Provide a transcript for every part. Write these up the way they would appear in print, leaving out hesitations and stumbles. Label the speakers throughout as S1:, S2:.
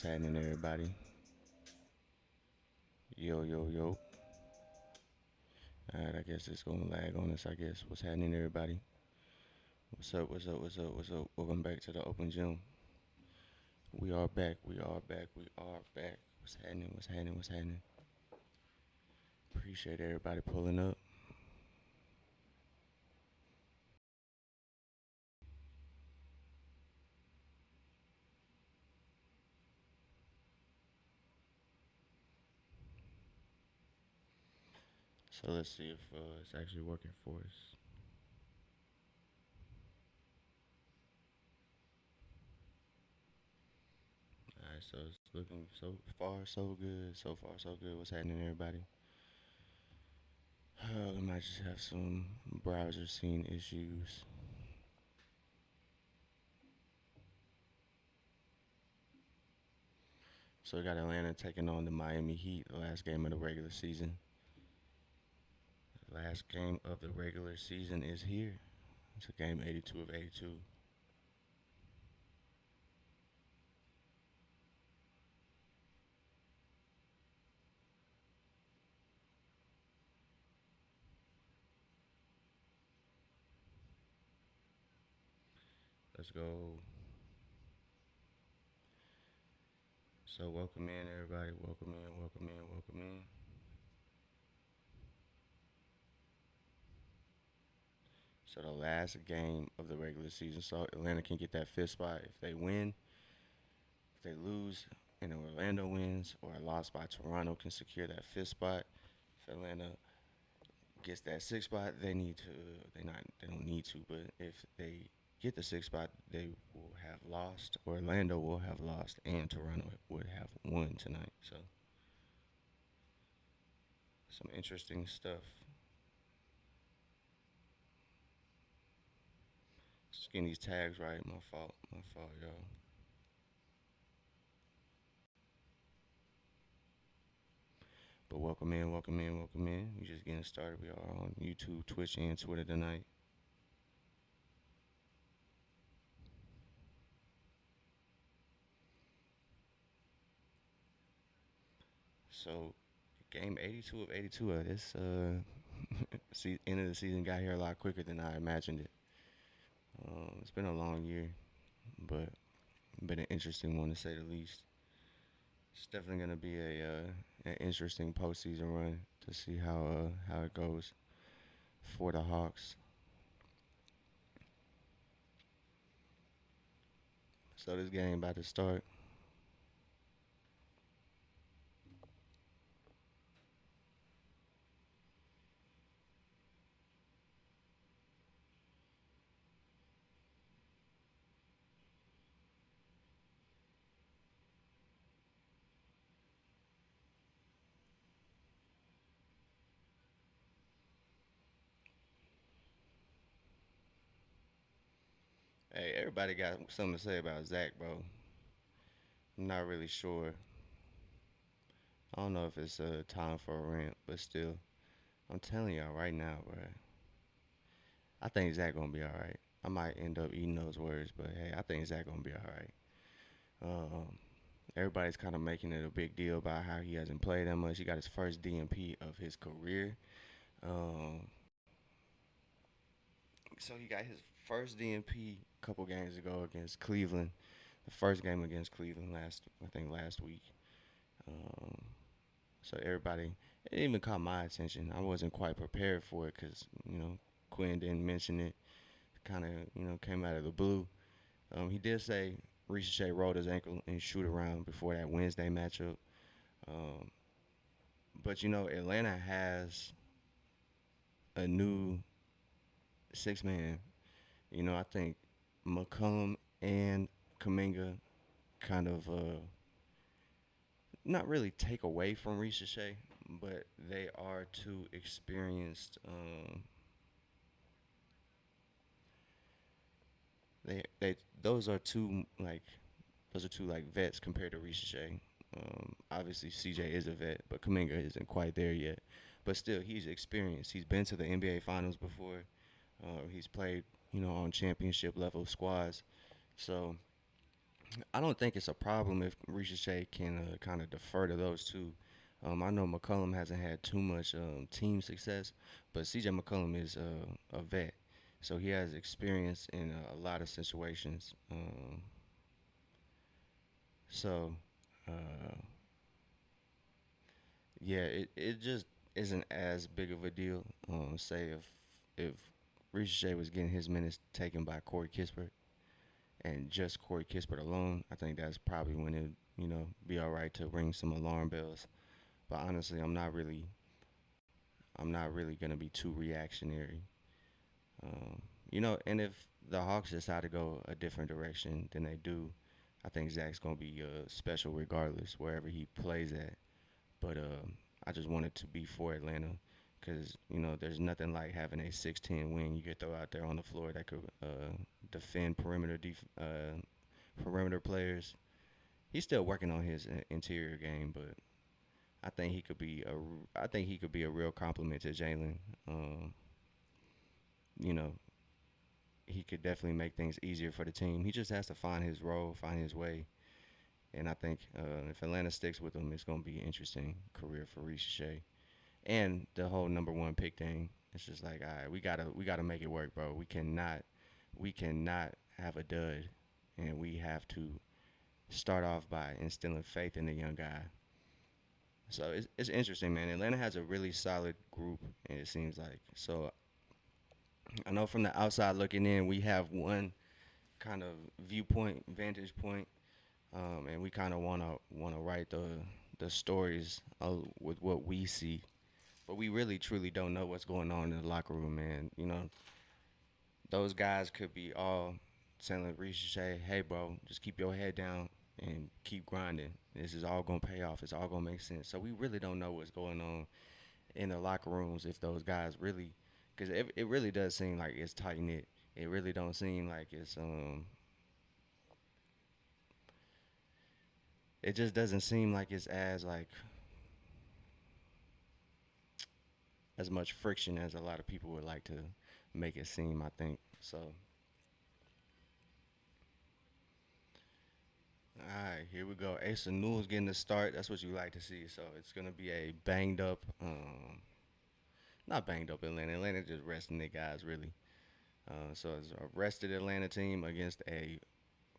S1: What's happening, everybody? Yo, yo, yo. All right, I guess it's gonna lag on us. I guess. What's happening, everybody? What's up? What's up? What's up? What's up? Welcome back to the Open Gym. We are back. We are back. We are back. What's happening? What's happening? What's happening? Appreciate everybody pulling up. So let's see if it's actually working for us. All right, so it's looking so far so good. So far so good. What's happening, everybody? We might just have some browser scene issues. So we got Atlanta taking on the Miami Heat, the last game of the regular season. The last game of the regular season is here. It's a game 82 of 82. Let's go. So welcome in, everybody. Welcome in, welcome in, welcome in. So the last game of the regular season. So Atlanta can get that fifth spot if they win. If they lose and Orlando wins or a loss by Toronto can secure that fifth spot. If Atlanta gets that sixth spot, they need to. They don't need to, but if they get the sixth spot, they will have lost. Orlando will have lost, and Toronto would have won tonight. So some interesting stuff. Just getting these tags right. My fault. My fault, y'all. But welcome in, welcome in, welcome in. We just getting started. We are on YouTube, Twitch, and Twitter tonight. So, game 82 of 82 of this end of the season got here a lot quicker than I imagined it. It's been a long year, but been an interesting one to say the least. It's definitely gonna be an interesting postseason run to see how it goes for the Hawks. So this game about to start. Hey, everybody got something to say about Zach, bro. I'm not really sure. I don't know if it's time for a rant, but still, I'm telling y'all right now, bro. I think Zach gonna be all right. I might end up eating those words, but hey, I think Zach gonna be all right. Um, Everybody's kind of making it a big deal about how he hasn't played that much. He got his first DNP of his career. Um, so he got his first DNP a couple games ago against Cleveland. The first game against Cleveland I think last week. Um, so everybody, it even caught my attention. I wasn't quite prepared for it because Quinn didn't mention it. Kind of came out of the blue. He did say Ricochet rolled his ankle and shoot around before that Wednesday matchup. Um, but Atlanta has a new six man. I think McCollum and Kaminga kind of not really take away from Ricochet, but they are too experienced. They those are two like vets compared to Ricochet. Obviously, CJ is a vet, but Kaminga isn't quite there yet. But still, he's experienced. He's been to the NBA Finals before. He's played, on championship level squads. So I don't think it's a problem if Ricochet can kind of defer to those two. I know McCullum hasn't had too much team success, but CJ McCullum is a vet, so he has experience in a lot of situations. So, uh, yeah, it just isn't as big of a deal. Say if Ricochet was getting his minutes taken by Corey Kispert and just Corey Kispert alone, I think that's probably when it be all right to ring some alarm bells. But honestly, I'm not really gonna be too reactionary. And if the Hawks decide to go a different direction than they do, I think Zach's gonna be special regardless wherever he plays at. But I just wanted to be for Atlanta because there's nothing like having a 6'10" wing you could throw out there on the floor that could defend perimeter players. He's still working on his interior game, but I think he could be a real compliment to Jalen. Um, you know, he could definitely make things easier for the team. He just has to find his role, find his way, and I think if Atlanta sticks with him, it's going to be an interesting career for Ricochet. And the whole number one pick thing, it's just like, all right, we gotta make it work, bro. We cannot have a dud, and we have to start off by instilling faith in the young guy. So it's interesting, man. Atlanta has a really solid group, and it seems like. So I know from the outside looking in, we have one kind of viewpoint, vantage point, and we kind of wanna write the stories with what we see, but we really truly don't know what's going on in the locker room, man. Those guys could be all telling Ricochet, "Hey, bro, just keep your head down and keep grinding. This is all gonna pay off. It's all gonna make sense." So we really don't know what's going on in the locker rooms if those guys really, because it really does seem like it's tight knit. It really don't seem like it just doesn't seem like it's as much friction as a lot of people would like to make it seem. I think so. All right, here we go. Asa Newell's getting the start. That's what you like to see. So it's gonna be a banged up, not banged up Atlanta. Atlanta just resting their guys really. So it's a rested Atlanta team against a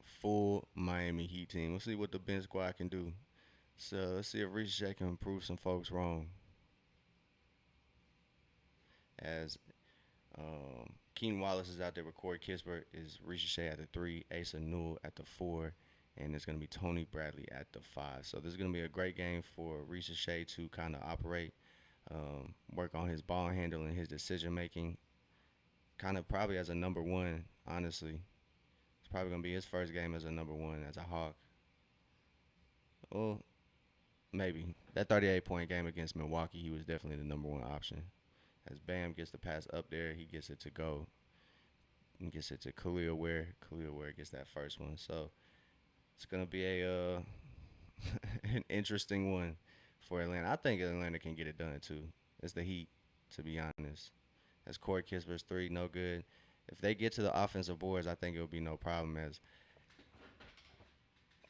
S1: full Miami Heat team. We'll see what the bench squad can do. So let's see if Ricochet can prove some folks wrong. As Keenan Wallace is out there with Corey Kispert, is Ricochet at the three, Asa Newell at the four, and it's going to be Tony Bradley at the five. So this is going to be a great game for Ricochet to kind of operate, work on his ball handling, his decision making, kind of probably as a number one, honestly. It's probably going to be his first game as a number one, as a Hawk. Well, maybe. That 38-point game against Milwaukee, he was definitely the number one option. As Bam gets the pass up there, he gets it to go. He gets it to Khalil Ware. Khalil Ware gets that first one. So it's gonna be a an interesting one for Atlanta. I think Atlanta can get it done too. It's the Heat, to be honest. As Corey Kispert's three, no good. If they get to the offensive boards, I think it'll be no problem. As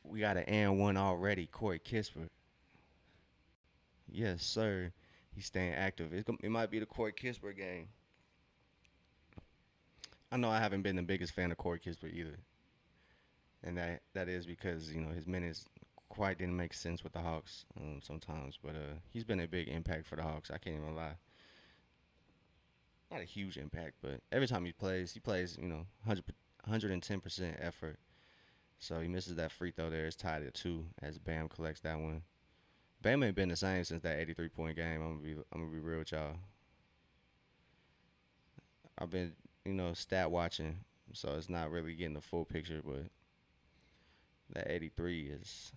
S1: we got an and one already, Corey Kispert. Yes, sir. He's staying active. It might be the Corey Kispert game. I know I haven't been the biggest fan of Corey Kispert either, and that is because his minutes quite didn't make sense with the Hawks sometimes. But he's been a big impact for the Hawks. I can't even lie. Not a huge impact, but every time he plays 110% effort. So he misses that free throw there. It's tied at two as Bam collects that one. Bam ain't been the same since that 83-point game. I'm gonna be real with y'all. I've been stat watching, so it's not really getting the full picture, but that 83 is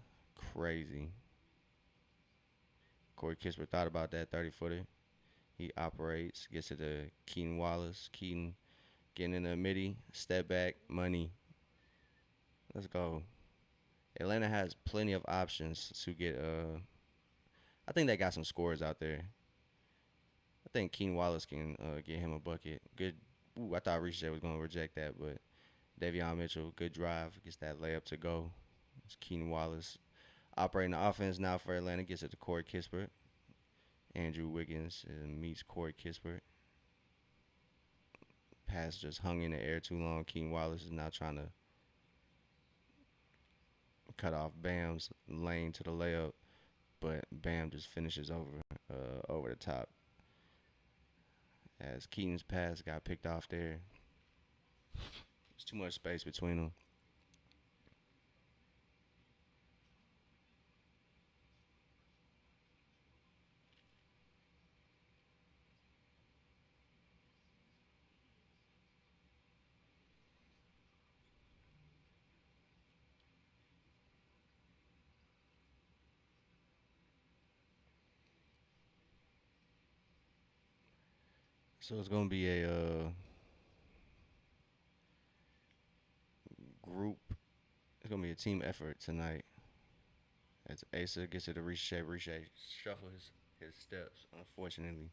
S1: crazy. Corey Kispert thought about that 30-footer. He operates, gets it to Keaton Wallace. Keaton getting in the midi, step back, money. Let's go. Atlanta has plenty of options to get. I think they got some scores out there. I think Keaton Wallace can get him a bucket. Good. Ooh, I thought Ricochet was going to reject that, but Davion Mitchell, good drive, gets that layup to go. It's Keenan Wallace operating the offense now for Atlanta. Gets it to Corey Kispert. Andrew Wiggins meets Corey Kispert. Pass just hung in the air too long. Keenan Wallace is now trying to cut off Bam's lane to the layup, but Bam just finishes over the top as Keaton's pass got picked off there. There's too much space between them. So it's gonna be a group. It's gonna be a team effort tonight. As Asa gets it to Ricochet. Ricochet shuffle his steps. Unfortunately,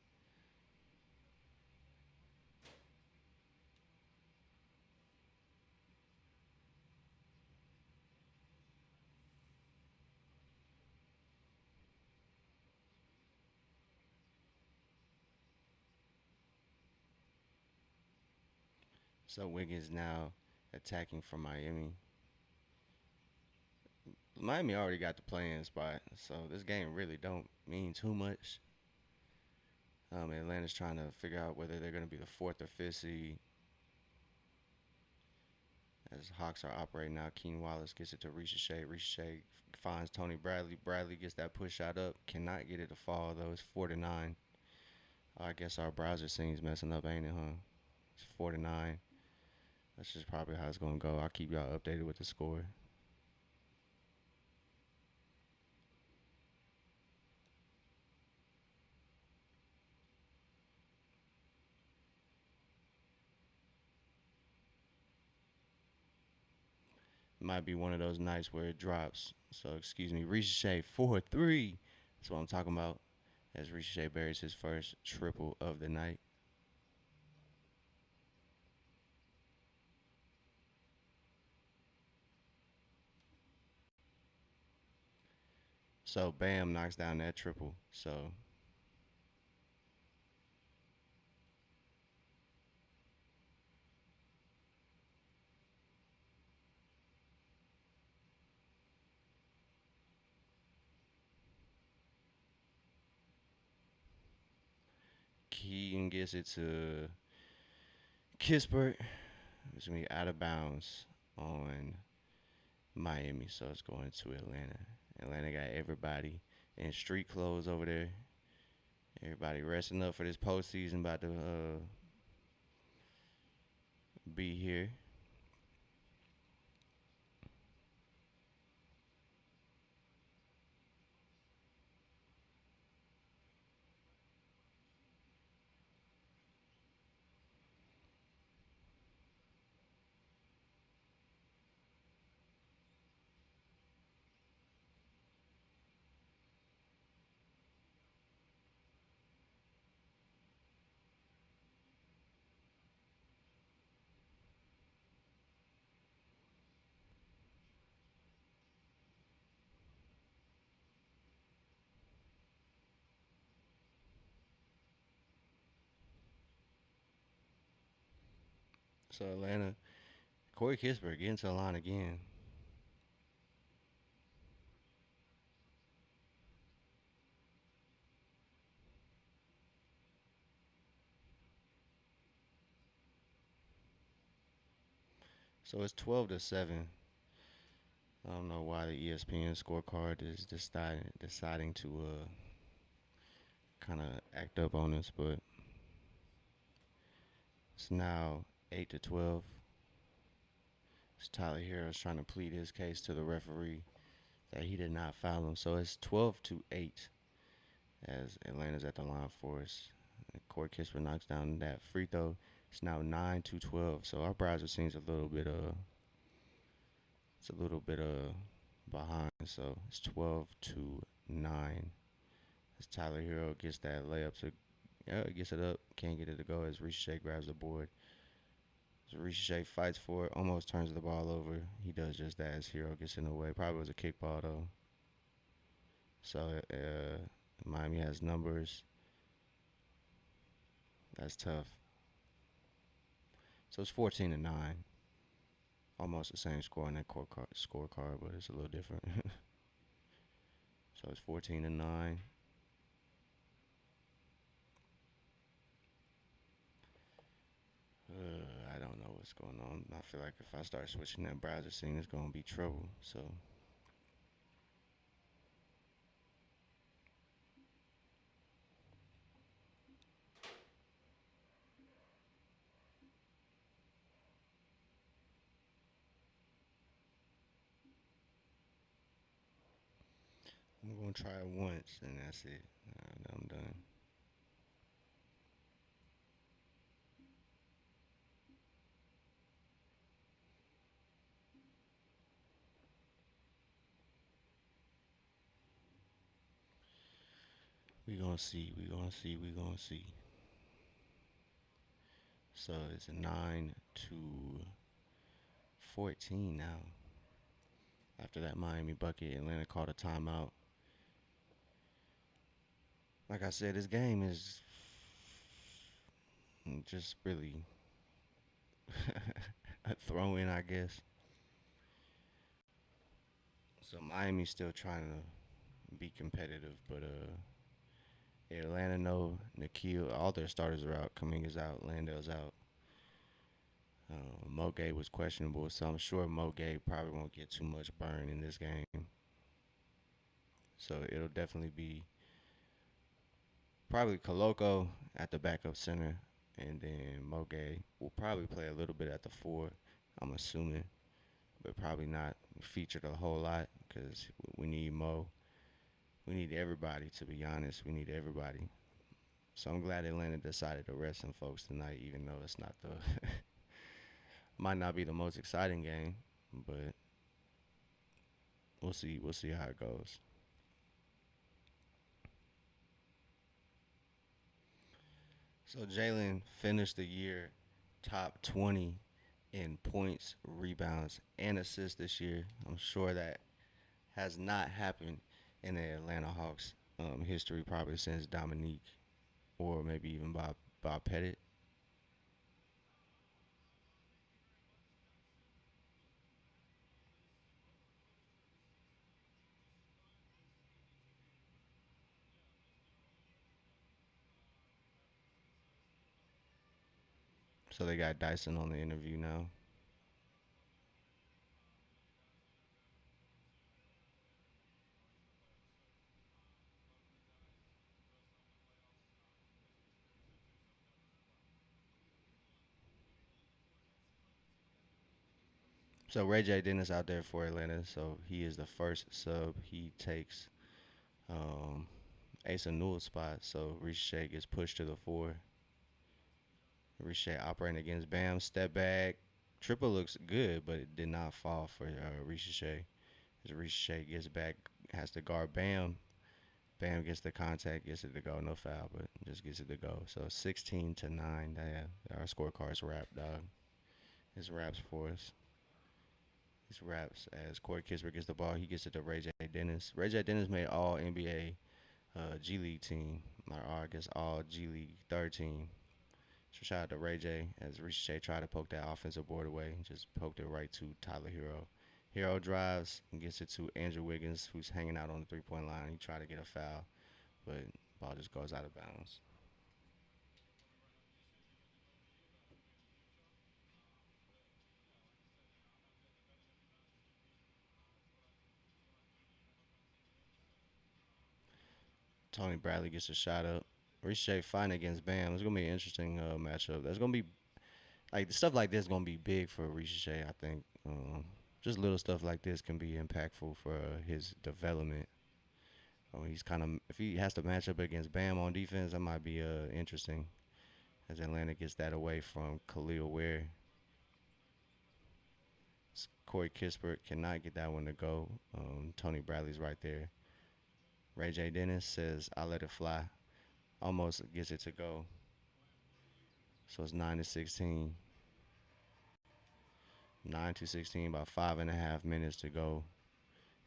S1: so Wiggins now attacking for Miami. Miami already got the playing spot, so this game really don't mean too much. Atlanta's trying to figure out whether they're going to be the fourth or fifth seed. As Hawks are operating now, Keen Wallace gets it to Ricochet. Ricochet finds Tony Bradley. Bradley gets that push shot up. Cannot get it to fall though. It's 4-9. I guess our browser scene's messing up, ain't it, huh? It's 4-9. That's just probably how it's gonna go. I'll keep y'all updated with the score. Might be one of those nights where it drops. So excuse me, Ricochet 4-3. That's what I'm talking about. As Ricochet buries his first triple of the night. So Bam knocks down that triple. So Keaton gets it to Kispert. It's gonna be out of bounds on Miami, so it's going to Atlanta. Atlanta got everybody in street clothes over there. Everybody resting up for this postseason, about to be here. So Atlanta, Corey Kispert getting to the line again. So it's 12-7. I don't know why the ESPN scorecard is deciding to kind of act up on us, but it's now 8-12. It's Tyler Hero's trying to plead his case to the referee that he did not foul him. So it's 12-8 as Atlanta's at the line for us. Corey Kispert knocks down that free throw. It's now 9-12. So our browser seems a little bit behind. So it's 12-9. As Tyler Hero gets that layup to gets it up, can't get it to go as Ricochet grabs the board. So Ricochet fights for it, almost turns the ball over. He does just that as Hero gets in the way. Probably was a kickball though. So Miami has numbers. That's tough. So it's 14-9. Almost the same score on that scorecard, but it's a little different. So it's 14-9. I don't know what's going on. I feel like if I start switching that browser scene, it's gonna be trouble. So I'm gonna try it once, and that's it. I'm done. We gonna see. We gonna see. We gonna see. So it's 9-14 now. After that Miami bucket, Atlanta called a timeout. Like I said, this game is just really a throw in, I guess. So Miami's still trying to be competitive, but Atlanta know Nikhil, all their starters are out. Kaminga's out, Landell's out. Mo Gay was questionable, so I'm sure Mo Gay probably won't get too much burn in this game. So it'll definitely be probably Koloko at the backup center, and then Mo Gay will probably play a little bit at the four. I'm assuming, but probably not featured a whole lot because we need Mo. We need everybody, to be honest. We need everybody. So I'm glad Atlanta decided to rest some folks tonight, even though it's not the might not be the most exciting game, but we'll see. We'll see how it goes. So Jalen finished the year top 20 in points, rebounds, and assists this year. I'm sure that has not happened in the Atlanta Hawks history probably since Dominique or maybe even Bob Pettit. So they got Dyson on the interview now. So Ray J Dennis out there for Atlanta. So he is the first sub. He takes um, Asa Newell's spot. So Ricochet gets pushed to the four. Ricochet operating against Bam. Step back. Triple looks good, but it did not fall for Ricochet. As Ricochet gets back, has to guard Bam. Bam gets the contact, gets it to go. No foul, but just gets it to go. So 16-9. Yeah, our scorecard's wrapped, dog. It's wraps for us. It's wraps as Corey Kispert gets the ball. He gets it to Ray J Dennis. Ray J Dennis made all NBA G League team, or I guess all G League third team. So shout out to Ray J as Ricochet tried to poke that offensive board away. Just poked it right to Tyler Hero. Hero drives and gets it to Andrew Wiggins, who's hanging out on the 3-point line. He tried to get a foul, but ball just goes out of bounds. Tony Bradley gets a shot up. Ricochet fighting against Bam. It's gonna be an interesting matchup. That's gonna be like stuff like this is gonna be big for Ricochet. I think just little stuff like this can be impactful for his development. He's kind of if he has to match up against Bam on defense, that might be interesting as Atlanta gets that away from Khalil Ware. Corey Kispert cannot get that one to go. Tony Bradley's right there. Ray J Dennis says, "I let it fly." Almost gets it to go. So it's 9-16. 9-16, about 5.5 minutes to go.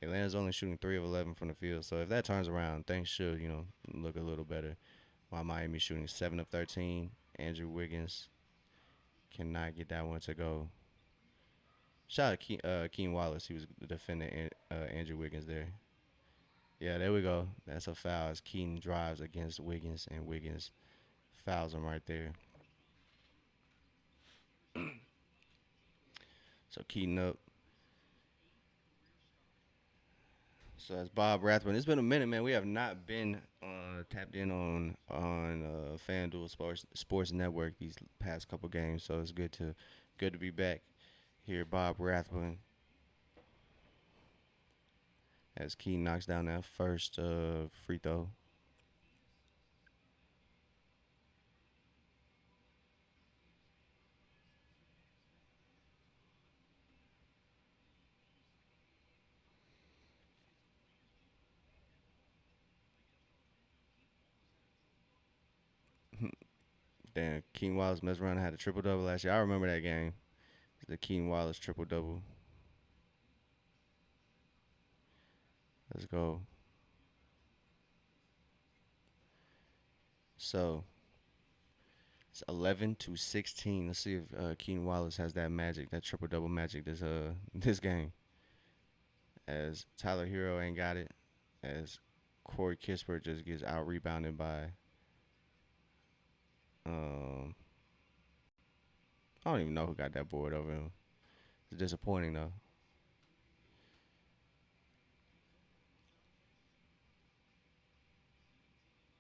S1: Atlanta's only shooting 3 of 11 from the field, so if that turns around, things should, look a little better. While Miami shooting 7 of 13, Andrew Wiggins cannot get that one to go. Shout out to Keen Wallace. He was defending Andrew Wiggins there. Yeah, there we go. That's a foul as Keaton drives against Wiggins, and Wiggins fouls him right there. So Keaton up. So that's Bob Rathbun. It's been a minute, man. We have not been tapped in on FanDuel Sports Network these past couple games, so it's good to be back here. Bob Rathbun as Keaton knocks down that first free throw. Then Keaton Wallace messed around and had a triple double last year. I remember that game. The Keaton Wallace triple double. Let's go. So it's 11-16. Let's see if Keaton Wallace has that magic, that triple double magic this game. As Tyler Hero ain't got it, as Corey Kispert just gets out rebounded by um I don't even know who got that board over him. It's disappointing though.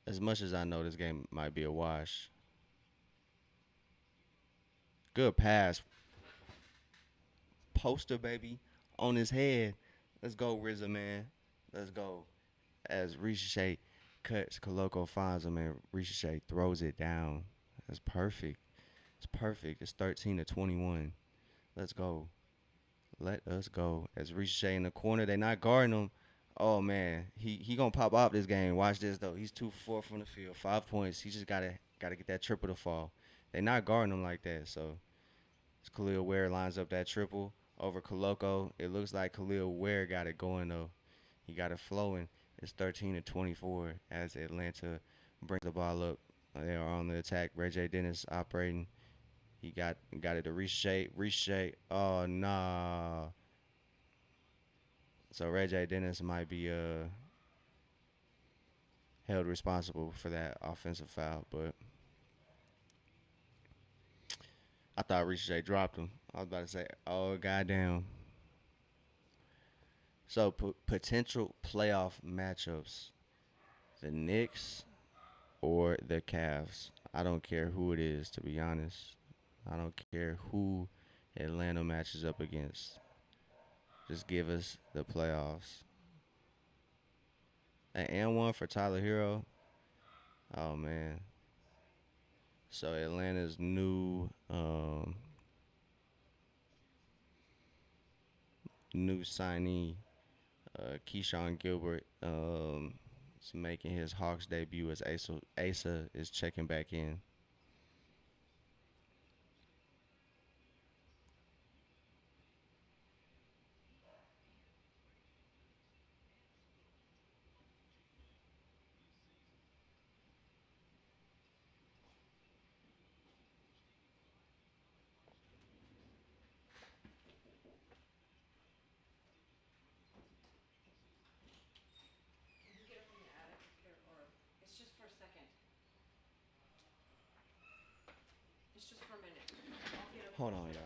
S1: As much as I know this game might be a wash. Good pass. Poster baby on his head. Let's go, RZA, man. Let's go. As Ricochet cuts, Coloco finds him, and Ricochet throws it down. That's perfect. It's perfect. It's 13-21. Let's go. Let us go. As Ricochet in the corner, they not guarding him. Oh man, he gonna pop off this game. Watch this though. He's 2 for 4 from the field, 5 points. He just gotta get that triple to fall. They not guarding him like that. So as Khalil Ware lines up that triple over Coloco, it looks like Khalil Ware got it going though. He got it flowing. It's 13-24 as Atlanta brings the ball up. They are on the attack. Ray J. Dennis operating. He got it to reshape. Reshape. Oh nah. So Ray J. Dennis might be held responsible for that offensive foul, but I thought Ricochet dropped him. I was about to say, oh goddamn. So potential playoff matchups: the Knicks or the Cavs. I don't care who it is, to be honest. I don't care who Atlanta matches up against. Just give us the playoffs. And one for Tyler Hero. Oh man. So Atlanta's new signee, Keyshawn Gilbert, is making his Hawks debut as Asa is checking back in. Hold on, y'all.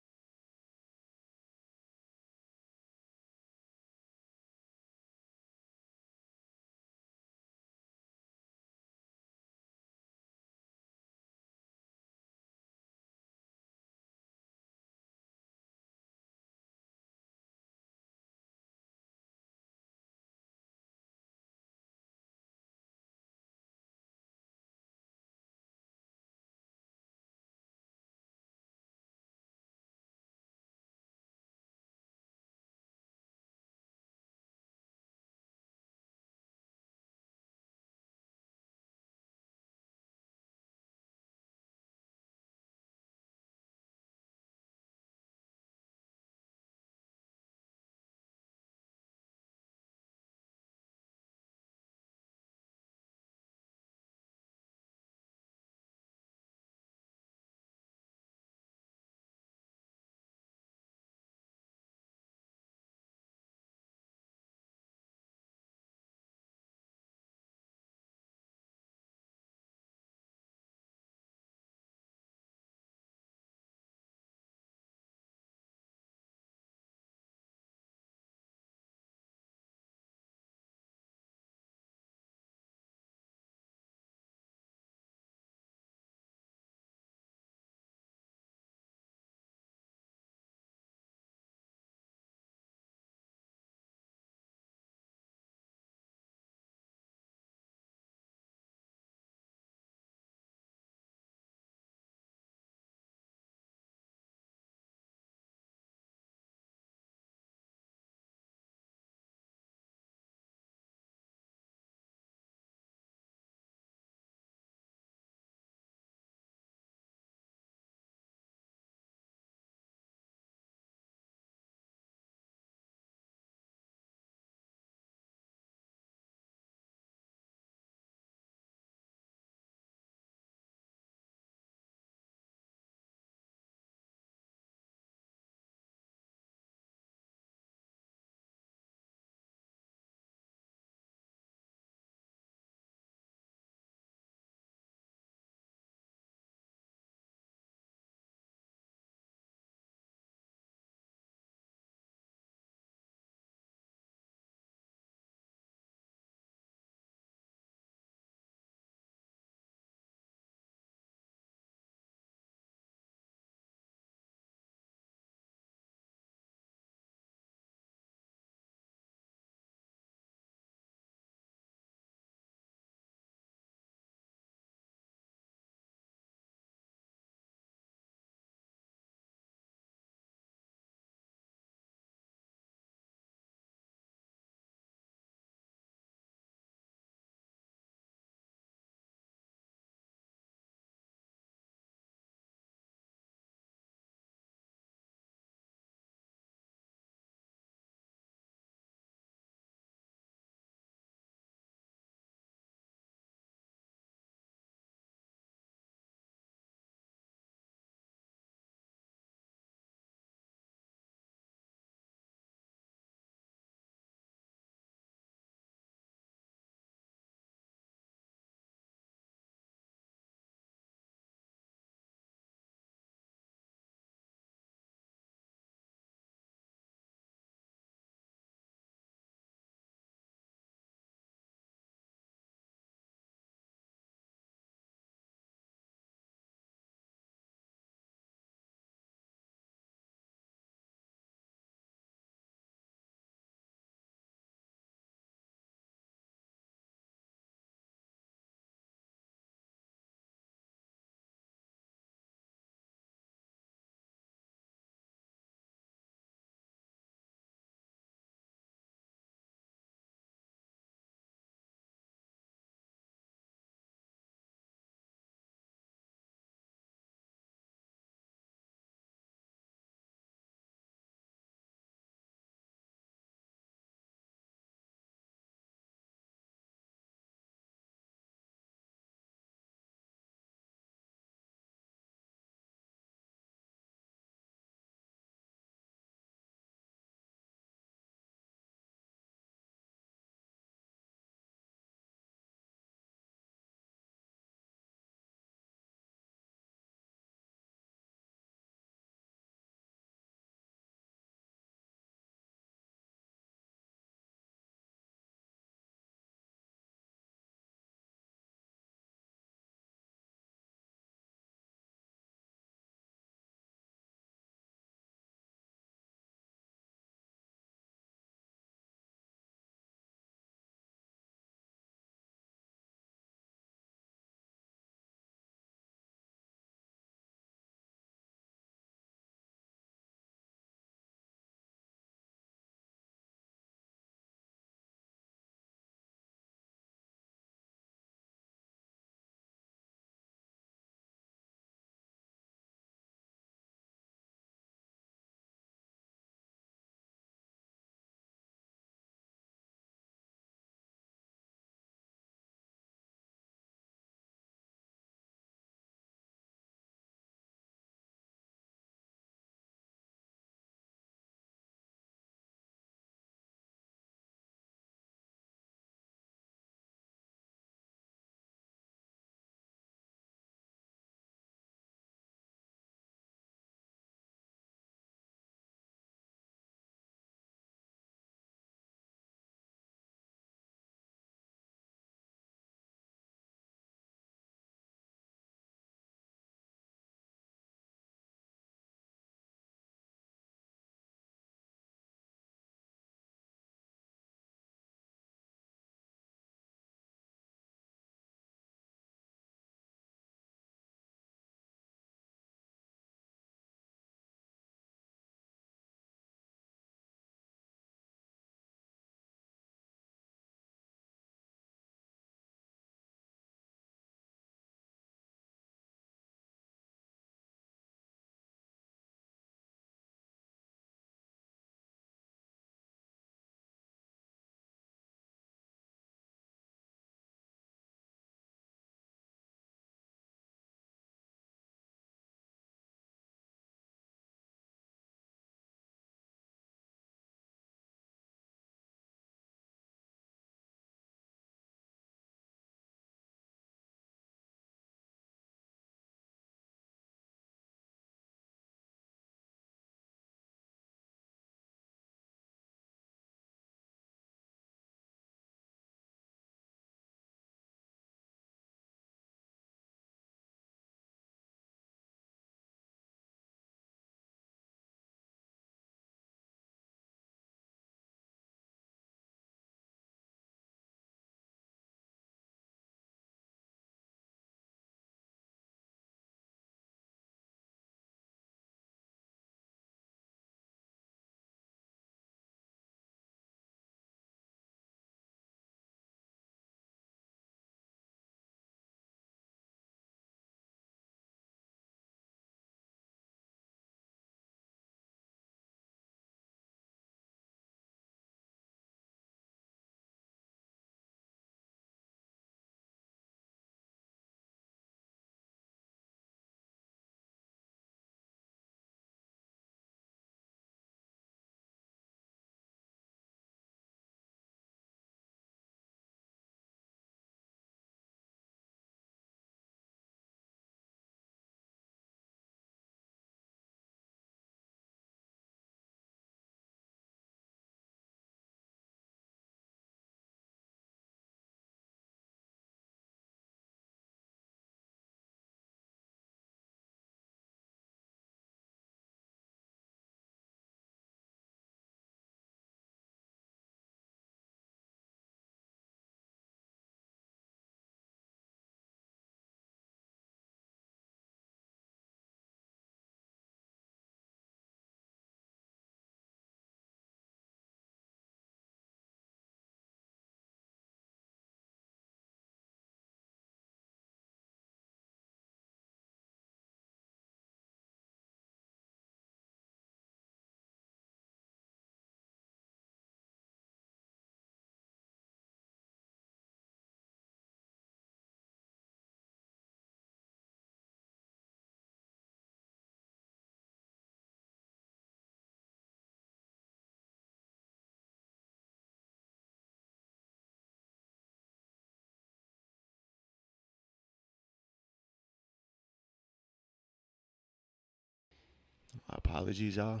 S1: Apologies, y'all.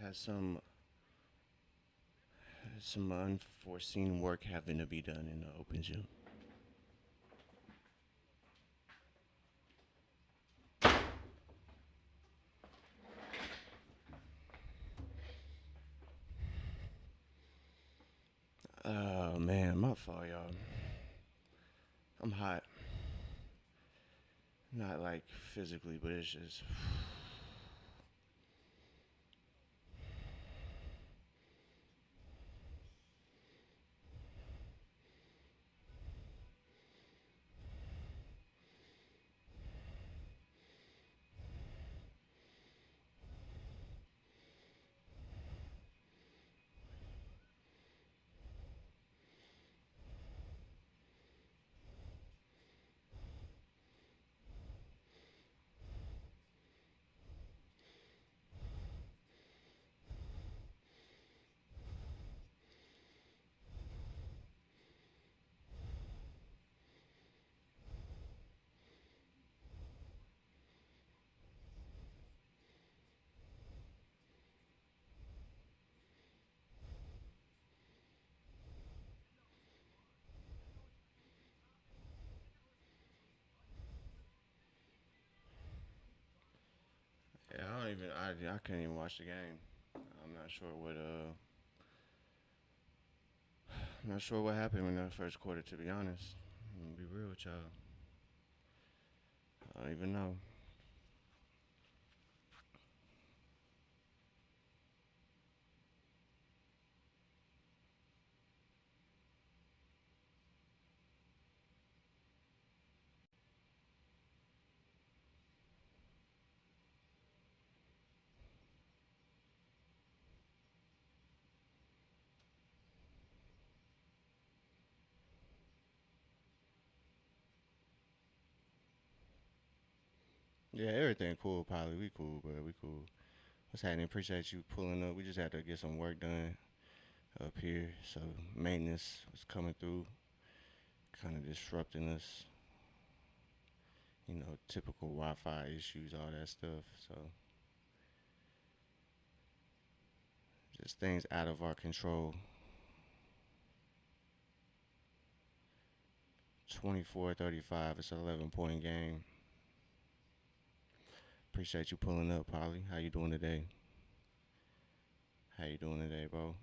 S1: Had some unforeseen work having to be done in the open gym. Oh man, my fault, y'all. I'm hot. Not like physically, but it's just yeah. I can't even watch the game. I'm not sure what I'm not sure what happened in the first quarter. To be honest, I'm gonna be real with y'all. I don't even know. Yeah, everything cool, Polly. We cool, bro. We cool. What's happening? Appreciate you pulling up. We just had to get some work done up here, so maintenance was coming through, kind of disrupting us. Typical Wi-Fi issues, all that stuff. So just things out of our control. 24-35. It's an 11-point game. Appreciate you pulling up, Polly. How you doing today? How you doing today, bro?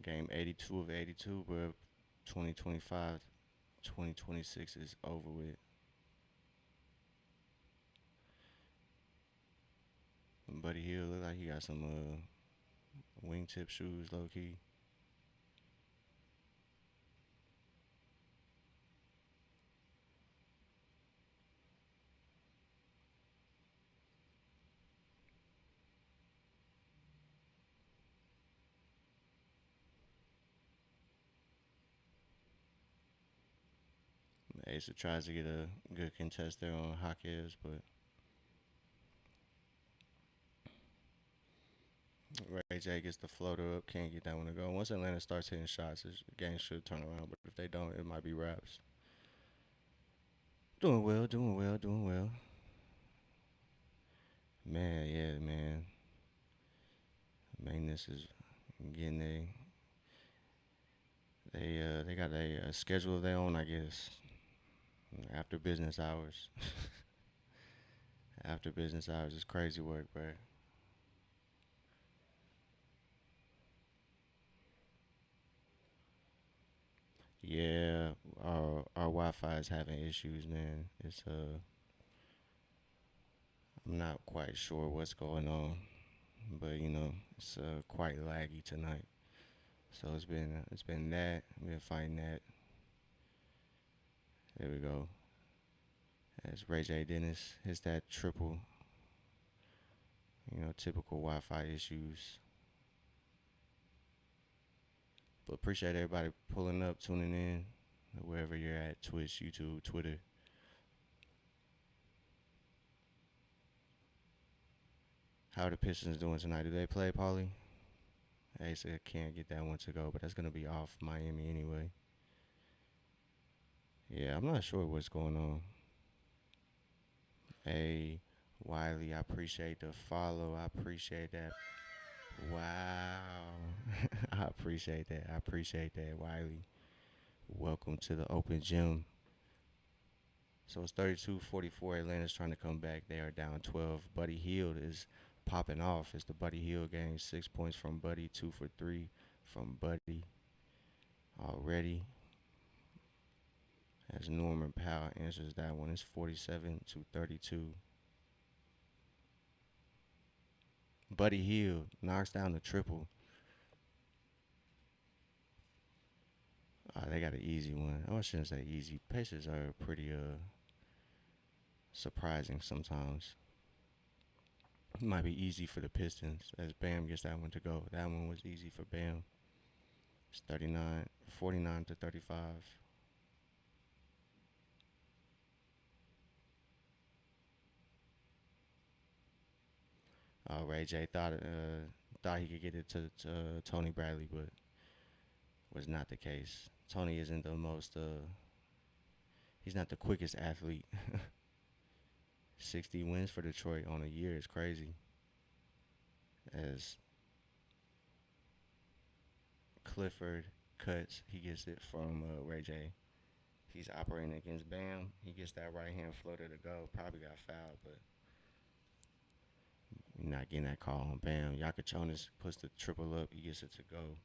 S1: Game 82 of 82, bro. 2025, 2026 is over with. Buddy Hill look like he got some wingtip shoes, low key. Asa tries to get a good contest there on Hawkins, but Ray J gets the floater up, can't get that one to go. Once Atlanta starts hitting shots, the game should turn around. But if they don't, it might be wraps. Doing well, doing well, doing well. Man, yeah, man. Maintenance is getting they got a schedule of their own, I guess. After business hours, after business hours is crazy work, bro. Yeah, our Wi-Fi is having issues, man. I'm not quite sure what's going on, but it's quite laggy tonight. So it's been that. We've been fighting that. There we go. As Ray J Dennis hits that triple, typical Wi-Fi issues. But appreciate everybody pulling up, tuning in, wherever you're at, Twitch, YouTube, Twitter. How are the Pistons doing tonight? Do they play, Paulie? Hey, said can't get that one to go, but that's gonna be off Miami anyway. Yeah, I'm not sure what's going on. A Wiley, I appreciate the follow. I appreciate that. Wow. I appreciate that. I appreciate that, Wiley. Welcome to the open gym. So it's 32-44. Atlanta's trying to come back. They are down 12. Buddy Hield is popping off. It's the Buddy Hield game. 6 points from Buddy, 2 for 3 from Buddy already. As Norman Powell answers that one, it's 47-32. Buddy Hield knocks down the triple. They got an easy one. Oh, I shouldn't say easy. Pacers are pretty surprising sometimes. It might be easy for the Pistons as Bam gets that one to go. That one was easy for Bam. It's 49 to 35. Ray J thought he could get it to Tony Bradley, but was not the case. Tony isn't the most he's not the quickest athlete. 60 wins for Detroit on a year is crazy. As Clifford cuts, he gets it from Ray J. He's operating against Bam. He gets that right hand floater to go. Probably got fouled, but you're not getting that call on Bam. Yakachonis puts the triple up. He gets it to go.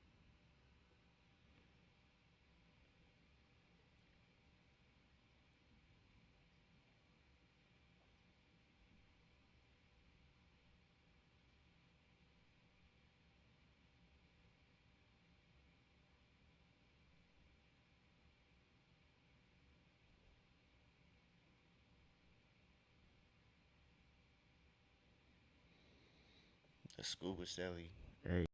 S1: The Scuba Celly. Hey.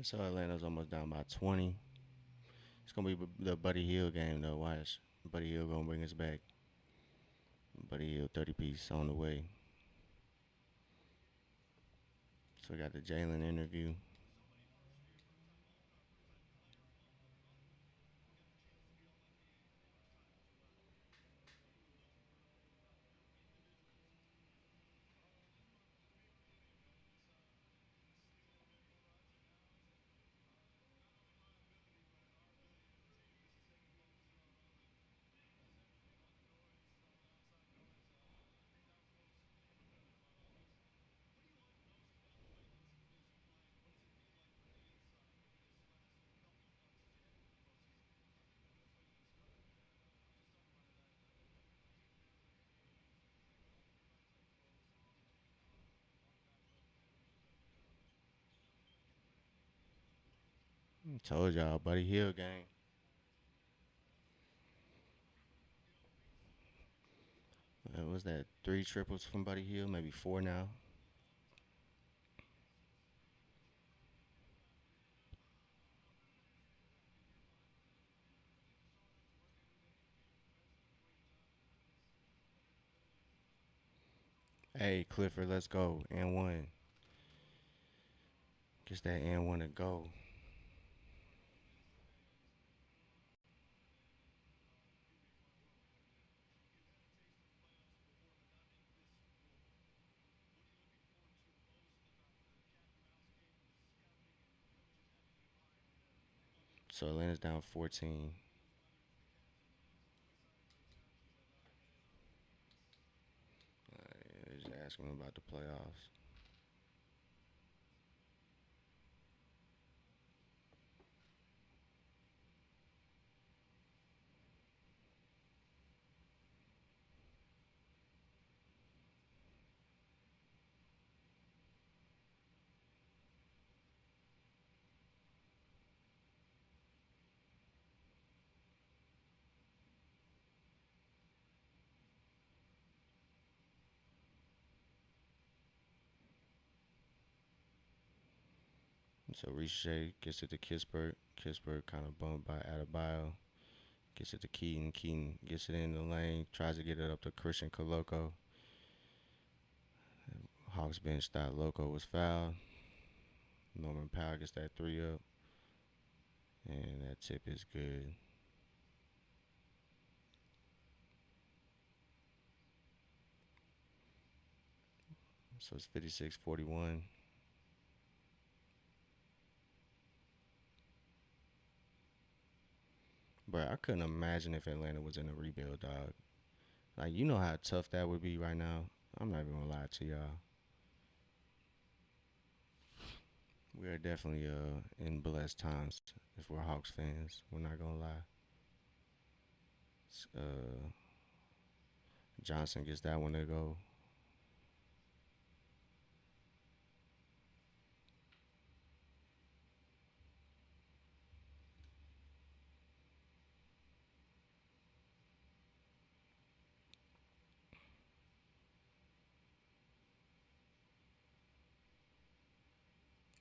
S1: So Atlanta's almost down by 20. It's gonna be the Buddy Hield game though. Watch, Buddy Hield gonna bring us back. Buddy Hield 30 piece on the way. So we got the Jalen interview. Told y'all, Buddy Hield game. Was that three triples from Buddy Hield? Maybe four now. Hey, Clifford, let's go. And one. Gets that and one to go. So Atlanta's down 14. They're just asking about the playoffs. So Riche gets it to Kispert. Kispert kind of bumped by Adebayo. Gets it to Keaton. Keaton gets it in the lane. Tries to get it up to Christian Coloco. Hawks bench thought Loco was fouled. Norman Powell gets that three up. And that tip is good. So it's 56-41. But I couldn't imagine if Atlanta was in a rebuild, dog. Like, you know how tough that would be right now. I'm not even gonna lie to y'all. We are definitely in blessed times if we're Hawks fans. We're not gonna lie. Johnson gets that one to go.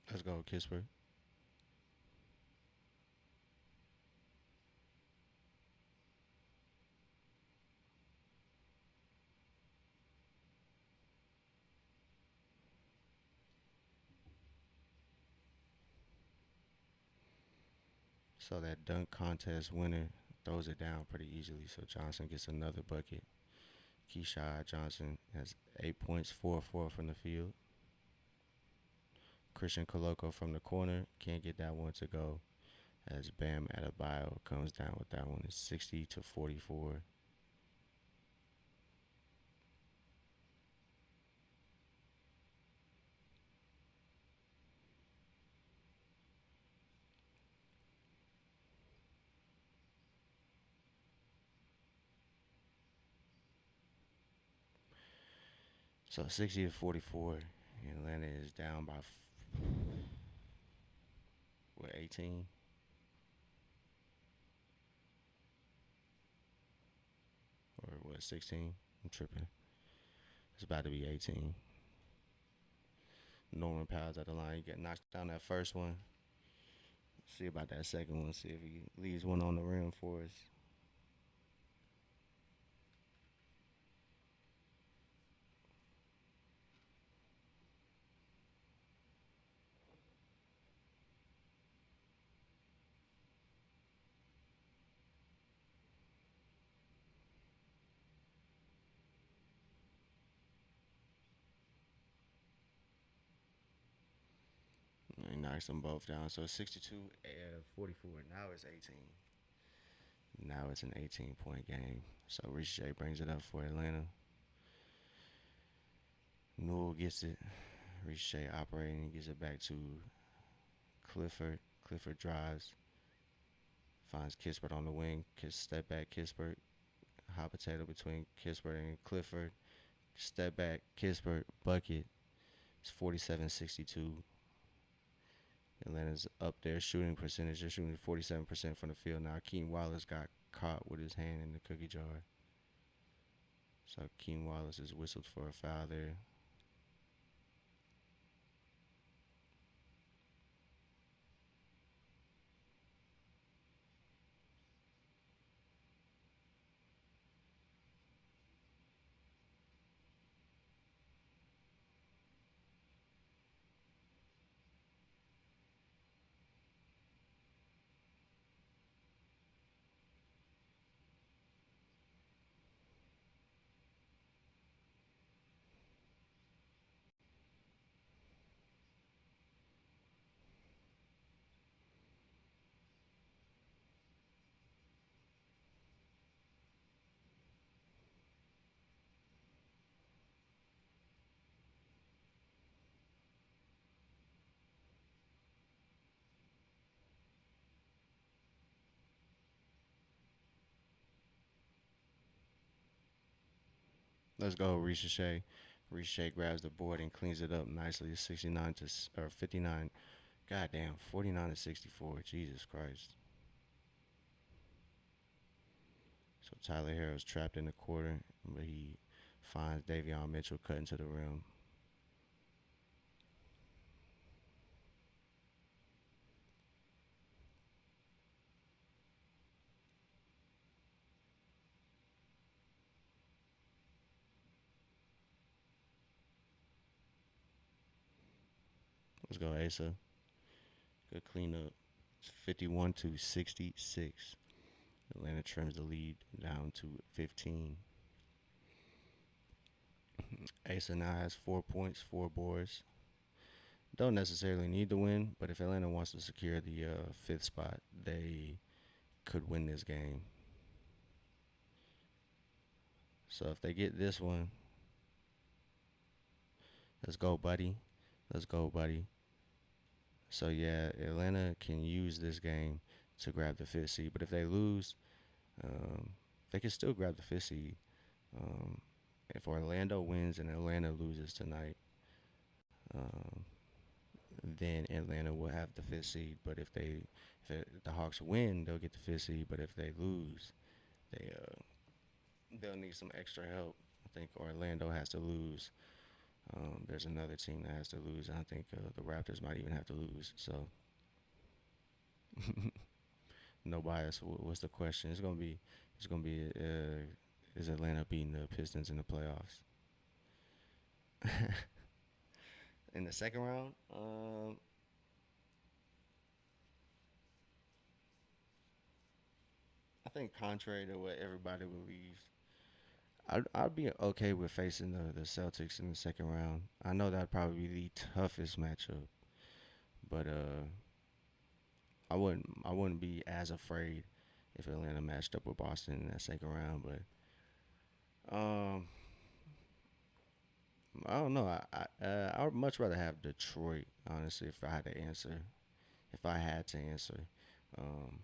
S1: Let's go, Kispert. So that dunk contest winner throws it down pretty easily. So Johnson gets another bucket. Keyshawn Johnson has 8 points, 4 4 from the field. Christian Coloco from the corner can't get that one to go. As Bam Adebayo comes down with that one, it's 60-44. So 60-44. Atlanta is down by what 18 or what 16? I'm tripping. It's about to be 18. Norman Powell's at the line. He get knocked down that first one. See about that second one. See if he leaves one on the rim for us. He knocks them both down. So 62-44. Now it's 18. Now it's an 18-point game. So Riche brings it up for Atlanta. Newell gets it. Riche operating. Gives it back to Clifford. Clifford drives. Finds Kispert on the wing. Step back Kispert. Hot potato between Kispert and Clifford. Step back Kispert. Bucket. It's 47-62. Atlanta's up there shooting percentage. They're shooting 47% from the field now. Keaton Wallace got caught with his hand in the cookie jar. So Keen Wallace is whistled for a foul there. Let's go, Ricochet. Ricochet grabs the board and cleans it up nicely. 69 to or 59. Goddamn, 49 to 64. Jesus Christ. So Tyler Harrell's trapped in the quarter, but he finds Davion Mitchell cutting to the rim. Let's go, Asa. Good cleanup. It's 51 to 66. Atlanta trims the lead down to 15. Asa now has 4 points, 4 boards. Don't necessarily need to win, but if Atlanta wants to secure the fifth spot, they could win this game. So if they get this one, let's go, buddy. Let's go, buddy. So yeah, Atlanta can use this game to grab the fifth seed, but if they lose, um, they can still grab the fifth seed. Um, if Orlando wins and Atlanta loses tonight, um, then Atlanta will have the fifth seed. But if the Hawks win, they'll get the fifth seed. But if they lose, they'll need some extra help. I think Orlando has to lose. There's another team that has to lose. I think the Raptors might even have to lose. So no bias. What's the question? It's gonna be is Atlanta beating the Pistons in the playoffs? In the second round, I think contrary to what everybody believes, I'd be okay with facing the Celtics in the second round. I know that'd probably be the toughest matchup, but I wouldn't be as afraid if Atlanta matched up with Boston in that second round. But I don't know. I would much rather have Detroit, honestly, if I had to answer. Um,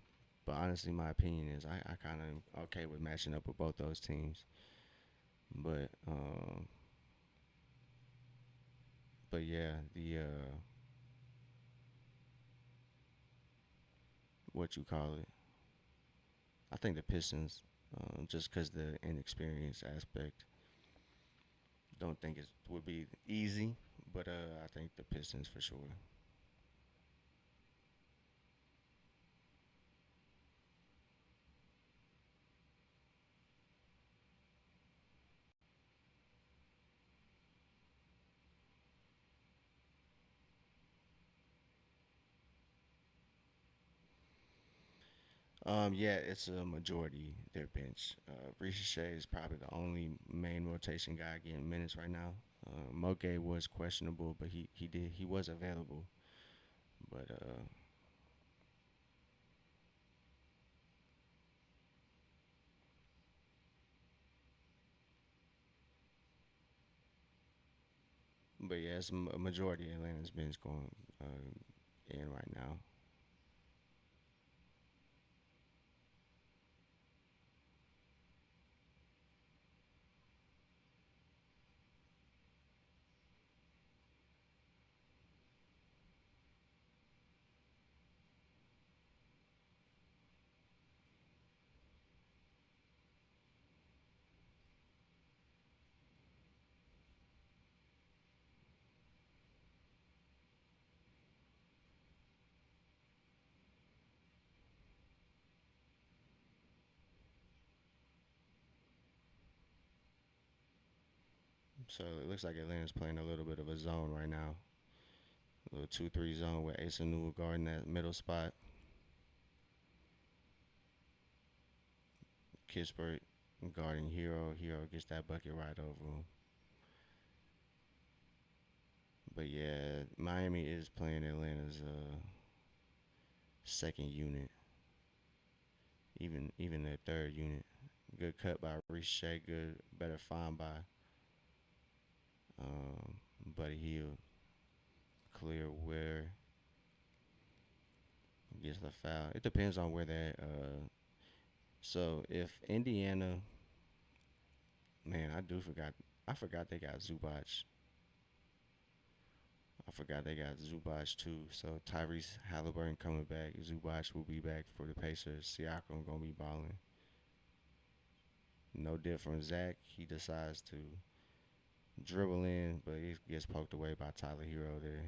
S1: but honestly, my opinion is I kind of am okay with matching up with both those teams. But yeah, the what you call it? I think the Pistons, just because the inexperience aspect, don't think it would be easy. But I think the Pistons for sure. Yeah, it's a majority their bench. Ricochet is probably the only main rotation guy getting minutes right now. Moke was questionable, but he was available. But yeah, it's a majority of Atlanta's bench going in right now. So it looks like Atlanta's playing a little bit of a zone right now. A little 2-3 zone with Asa Newell guarding that middle spot. Kispert guarding Hero. Hero gets that bucket right over him. But yeah, Miami is playing Atlanta's second unit, even their third unit. Good cut by Reese Shea. Good, better find by um, Buddy Hield. Clear where gets the foul. It depends on where they're. So if Indiana, man, I do forgot. I forgot they got Zubac. I forgot they got Zubac too. So Tyrese Halliburton coming back. Zubac will be back for the Pacers. Siakam gonna be balling. No different from Zach. He decides to dribble in, but he gets poked away by Tyler Hero there.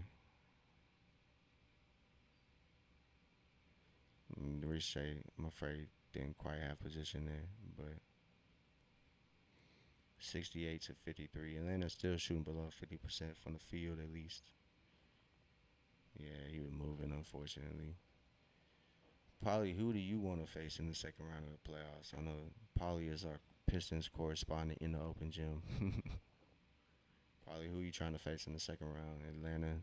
S1: Riche, I'm afraid, didn't quite have position there, but 68 to 53. Atlanta's still shooting below 50% from the field at least. Yeah, he was moving, unfortunately. Polly, who do you want to face in the second round of the playoffs? I know Polly is our Pistons correspondent in the open gym. Polly, who you trying to face in the second round? Atlanta,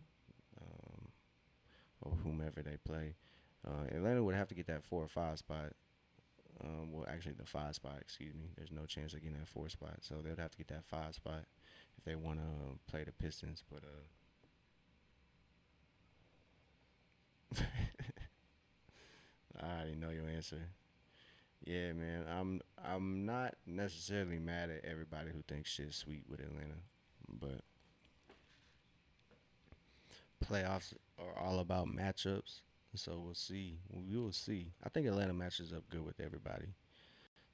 S1: um, or whomever they play. Atlanta would have to get that 4 or 5 spot. Well, actually, the 5 spot. Excuse me. There's no chance of getting that 4 spot, so they'd have to get that 5 spot if they want to play the Pistons. But I already know your answer. Yeah, man. I'm not necessarily mad at everybody who thinks shit's sweet with Atlanta, but playoffs are all about matchups. So we'll see. We will see. I think Atlanta matches up good with everybody.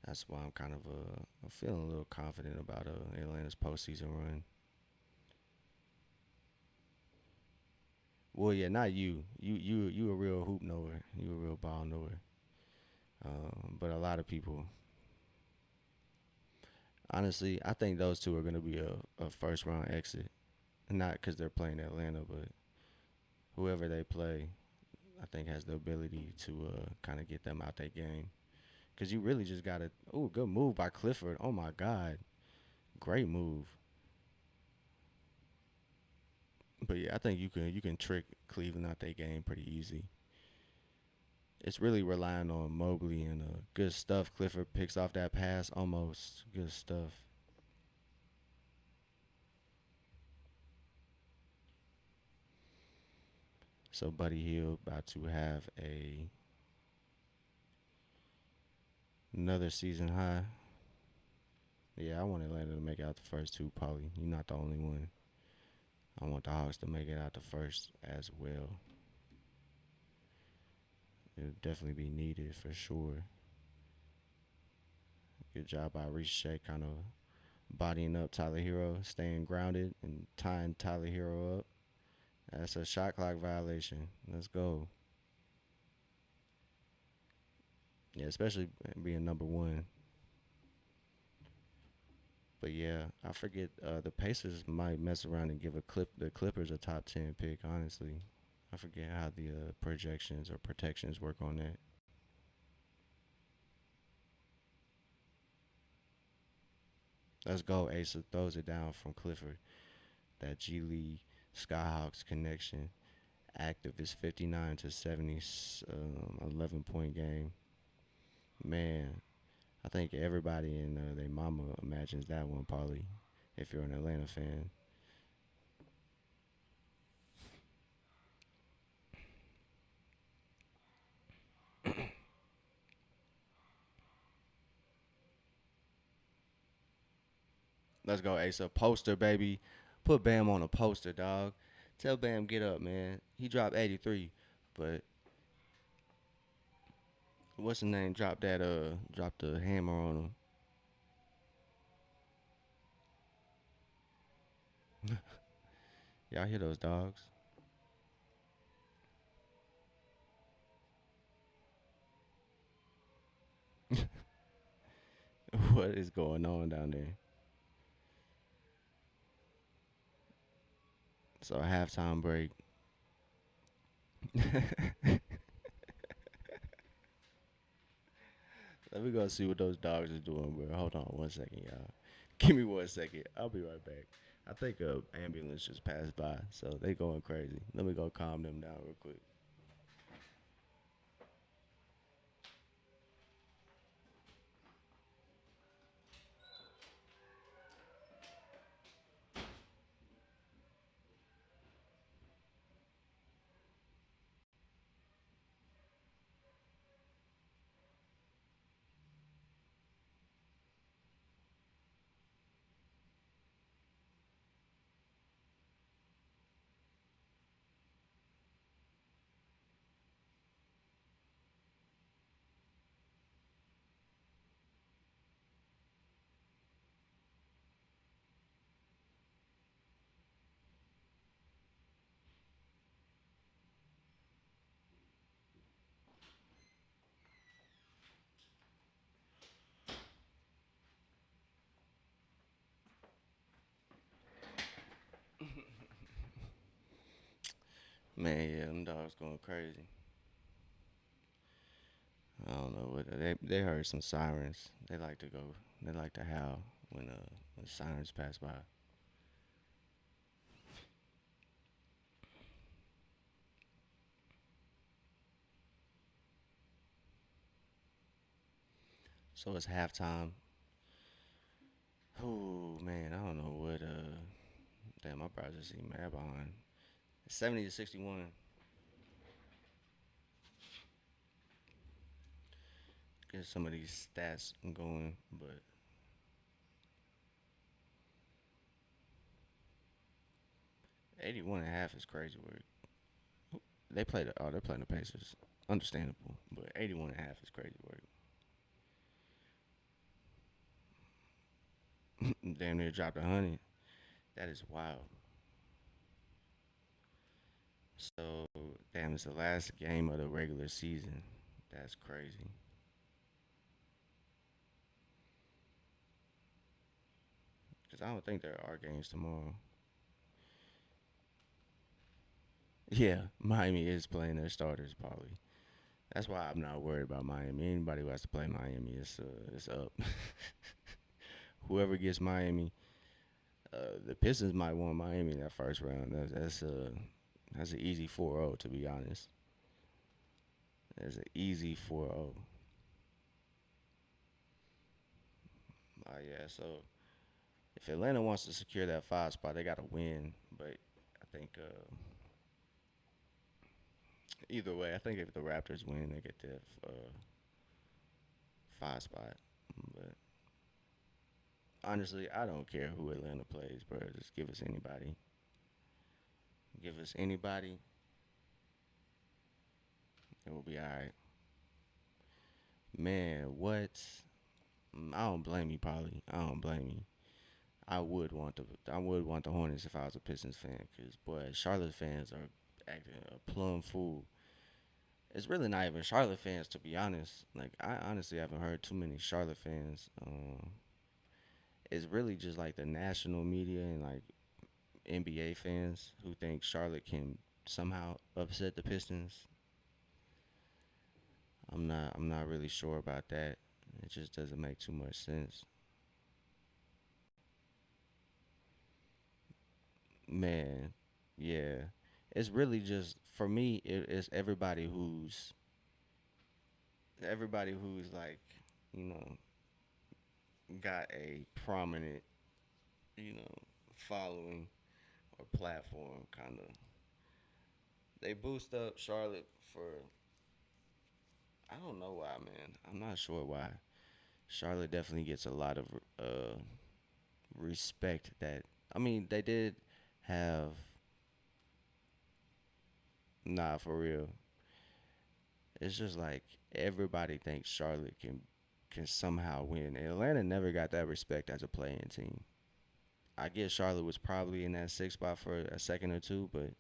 S1: That's why I'm feeling a little confident about Atlanta's postseason run. Well, yeah, not you. You a real hoop knower. You a real ball knower. But a lot of people, honestly, I think those two are gonna be a first round exit. Not because they're playing Atlanta, but whoever they play, I think has the ability to kind of get them out that game. Because you really just gotta. Oh, good move by Clifford. Oh my God, great move. But yeah, I think you can trick Cleveland out that game pretty easy. It's really relying on Mobley and good stuff. Clifford picks off that pass, almost good stuff. So Buddy Hield about to have another season high. Yeah, I want Atlanta to make out the first two, Paulie. You're not the only one. I want the Hawks to make it out the first as well. It'll definitely be needed for sure. Good job by Reese Shea, kind of bodying up Tyler Hero, staying grounded and tying Tyler Hero up. That's a shot clock violation. Let's go. Yeah, especially being number one. But yeah, I forget the Pacers might mess around and give the Clippers a top 10 pick. Honestly, I forget how the projections or protections work on that. Let's go. Asa throws it down from Clifford. That G League Skyhawks connection active is 59 to 70, 11-point game. Man, I think everybody in their mama imagines that one, Paulie. If you're an Atlanta fan, let's go, Asa. Poster, baby. Put Bam on a poster, dog. Tell Bam get up, man. He dropped 83, but what's the name? Dropped the hammer on him. Y'all hear those dogs? What is going on down there? So a halftime break. Let me go see what those dogs are doing, bro. Hold on 1 second, y'all. Give me 1 second. I'll be right back. I think a ambulance just passed by, so they going crazy. Let me go calm them down real quick. Man, yeah, them dogs going crazy. I don't know what they heard some sirens. They like to go. They like to howl when sirens pass by. So it's halftime. Oh man, I don't know what. Damn, my browser seem mad behind. 70 to 61. Get some of these stats going, but 81 and a half is crazy work. They play the they're playing the Pacers. Understandable, but 81 and a half is crazy work. Damn near dropped 100. That is wild. So damn, it's the last game of the regular season. That's crazy. Cause I don't think there are games tomorrow. Yeah, Miami is playing their starters probably. That's why I'm not worried about Miami. Anybody who has to play Miami, it's up. Whoever gets Miami, the Pistons might want Miami in that first round. That's an easy 4-0 to be honest. That's an easy 4-0. Yeah, so if Atlanta wants to secure that 5 spot, they got to win. But I think either way, I think if the Raptors win, they get the 5 spot. But honestly, I don't care who Atlanta plays, bro. Just give us anybody. Give us anybody. It will be all right. Man, what? I don't blame you, probably. I don't blame you. I would want the Hornets if I was a Pistons fan, cause boy, Charlotte fans are acting a plum fool. It's really not even Charlotte fans, to be honest. Like I honestly haven't heard too many Charlotte fans. It's really just like the national media and like NBA fans who think Charlotte can somehow upset the Pistons. I'm not really sure about that. It just doesn't make too much sense. Man, yeah. It's really just for me it's everybody who's like, you know, got a prominent, you know, following or platform kind of. They boost up Charlotte for I don't know why, man. I'm not sure why. Charlotte definitely gets a lot of uh respect that I mean, they did have nah for real. It's just like everybody thinks Charlotte can somehow win. Atlanta never got that respect as a playing team. I guess Charlotte was probably in that 6 spot for a second or two, but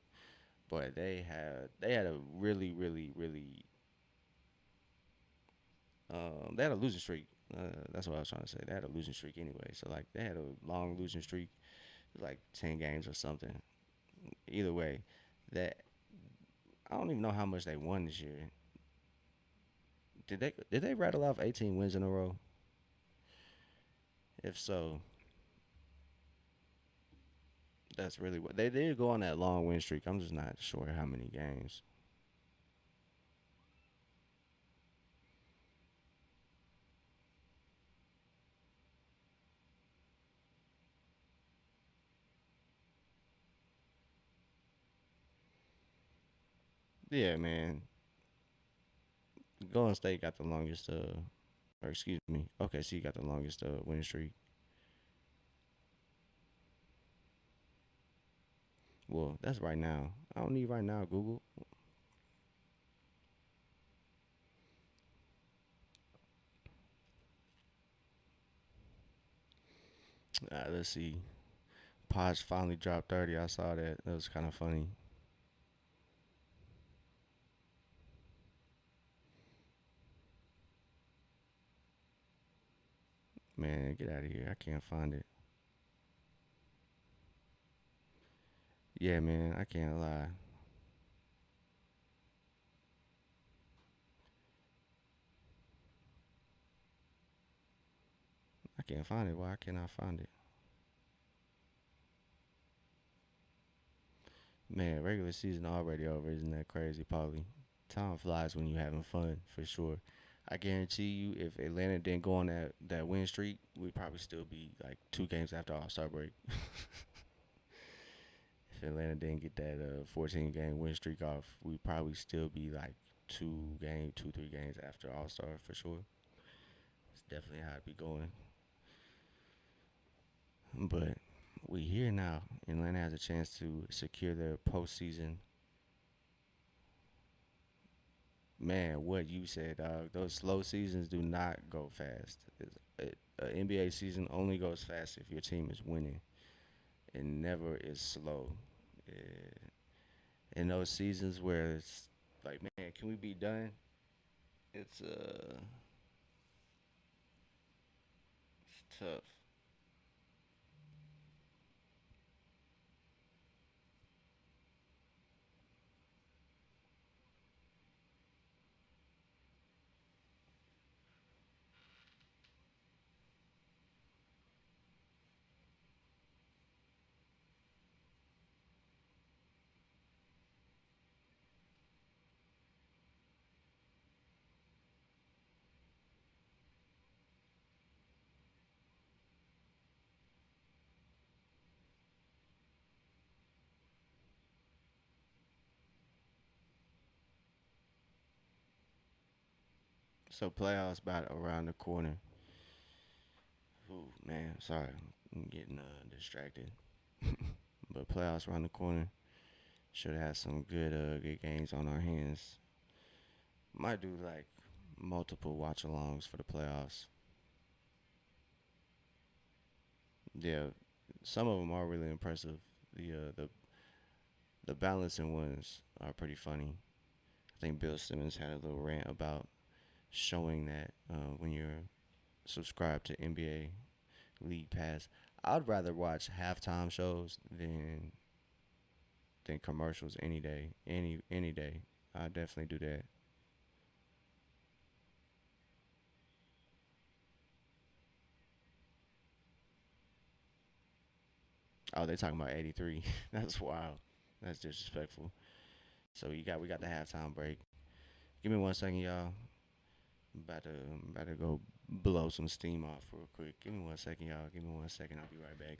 S1: they had a really they had a losing streak. That's what I was trying to say. They had a losing streak anyway. So like they had a long losing streak, like 10 games or something. either way, that I don't even know how much they won this year. Did they rattle off 18 wins in a row? If so, that's really what they did go on that long win streak. I'm just not sure how many games. Yeah, man. Golden State got the longest or excuse me, OKC got the longest win streak. Well, that's right now. I don't need right now, Google. Let's see. Podge finally dropped 30. I saw that. That was kind of funny. Man, get out of here. I can't find it. Yeah, man, I can't lie. I can't find it. Why can't I find it? Man, regular season already over. Isn't that crazy, Paulie? Time flies when you're having fun, for sure. I guarantee you, if Atlanta didn't go on that win streak, we'd probably still be like 2 games after All Star break. If Atlanta didn't get that 14 game win streak off, we'd probably still be like 3 games after All Star for sure. It's definitely how it be going. But we here now. Atlanta has a chance to secure their postseason. Man, what you said, dog. Those slow seasons do not go fast. NBA season only goes fast if your team is winning. It never is slow. Eh, in those seasons where it's like, man, can we be done? It's it's tough. So playoffs about around the corner. Ooh, man, sorry, I'm getting distracted. But playoffs around the corner. Should have some good games on our hands. Might do like multiple watch alongs for the playoffs. Yeah, some of them are really impressive. The balancing ones are pretty funny. I think Bill Simmons had a little rant about showing that when you're subscribed to NBA League Pass, I'd rather watch halftime shows than commercials any day, any day. I definitely do that. Oh, they talking about 83. That's wild. That's disrespectful. So we got the halftime break. Give me 1 second, y'all. I'm about to go blow some steam off real quick. Give me 1 second, y'all. Give me 1 second. I'll be right back.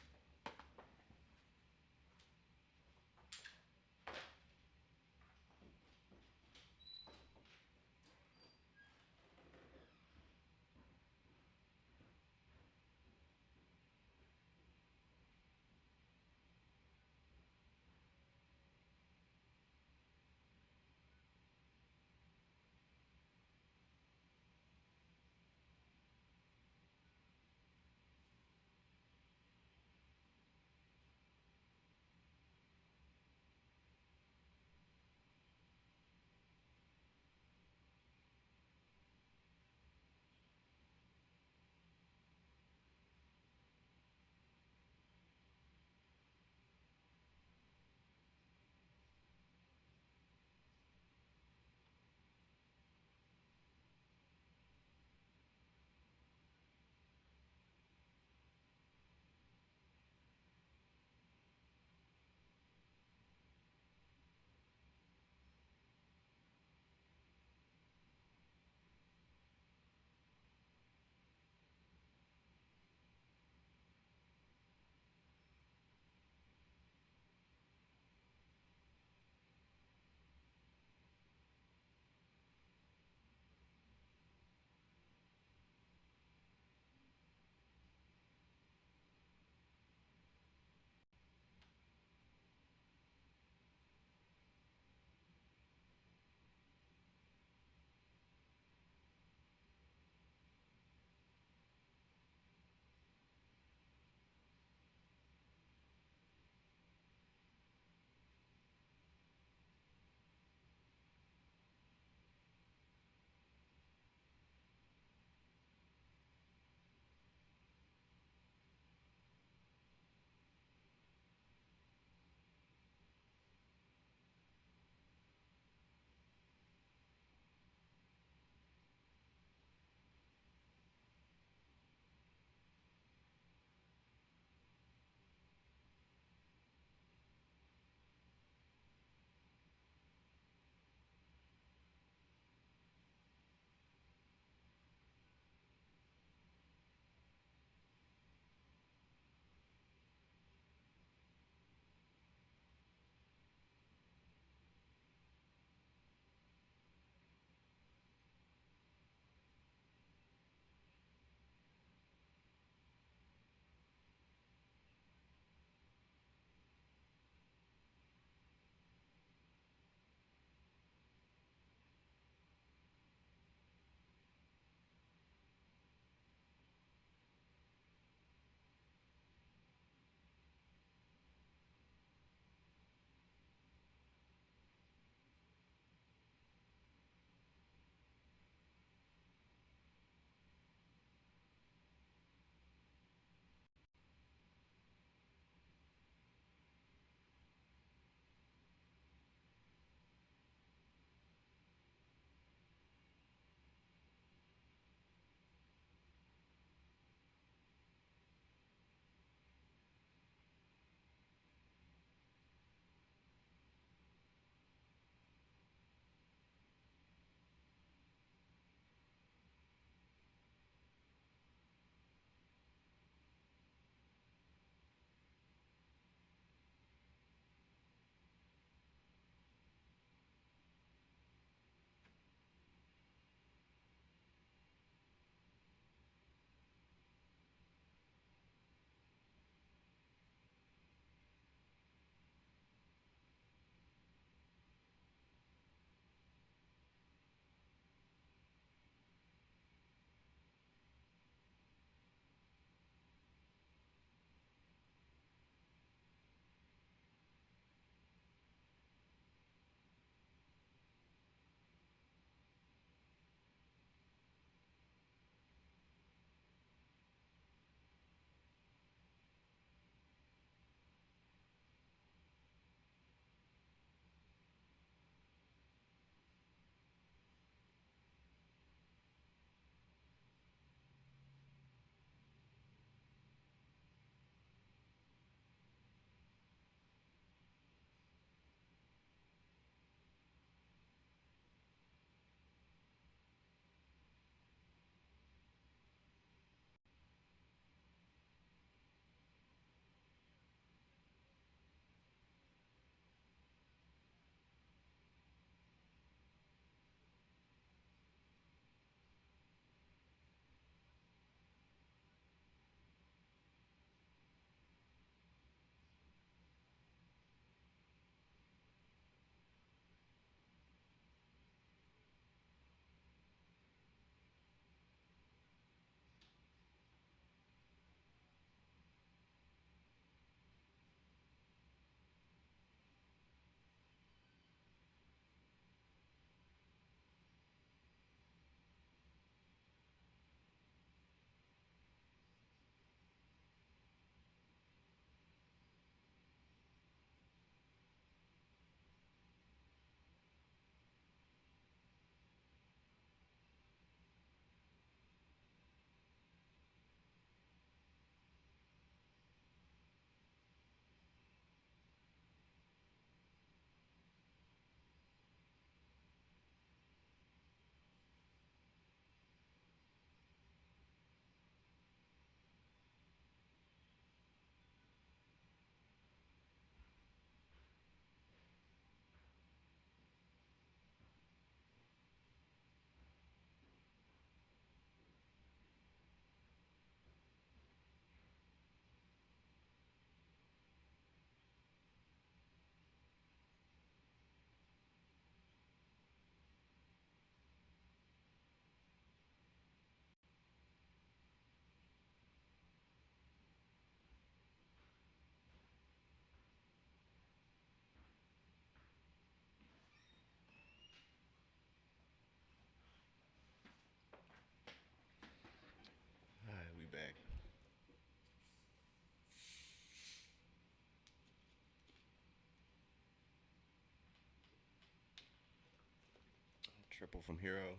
S1: Triple from Hero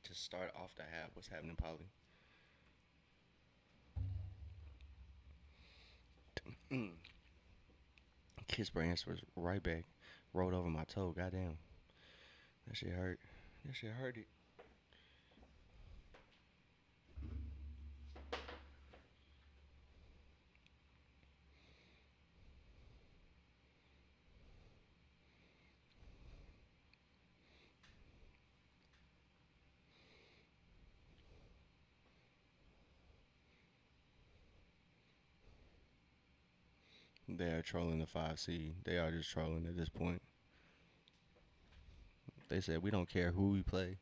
S1: to start off the half. What's happening, Polly? Kispert answers right back. Rolled over my toe. Goddamn. That shit hurt. That shit hurt it. They are trolling the 5 seed. They are just trolling at this point. They said we don't care who we play.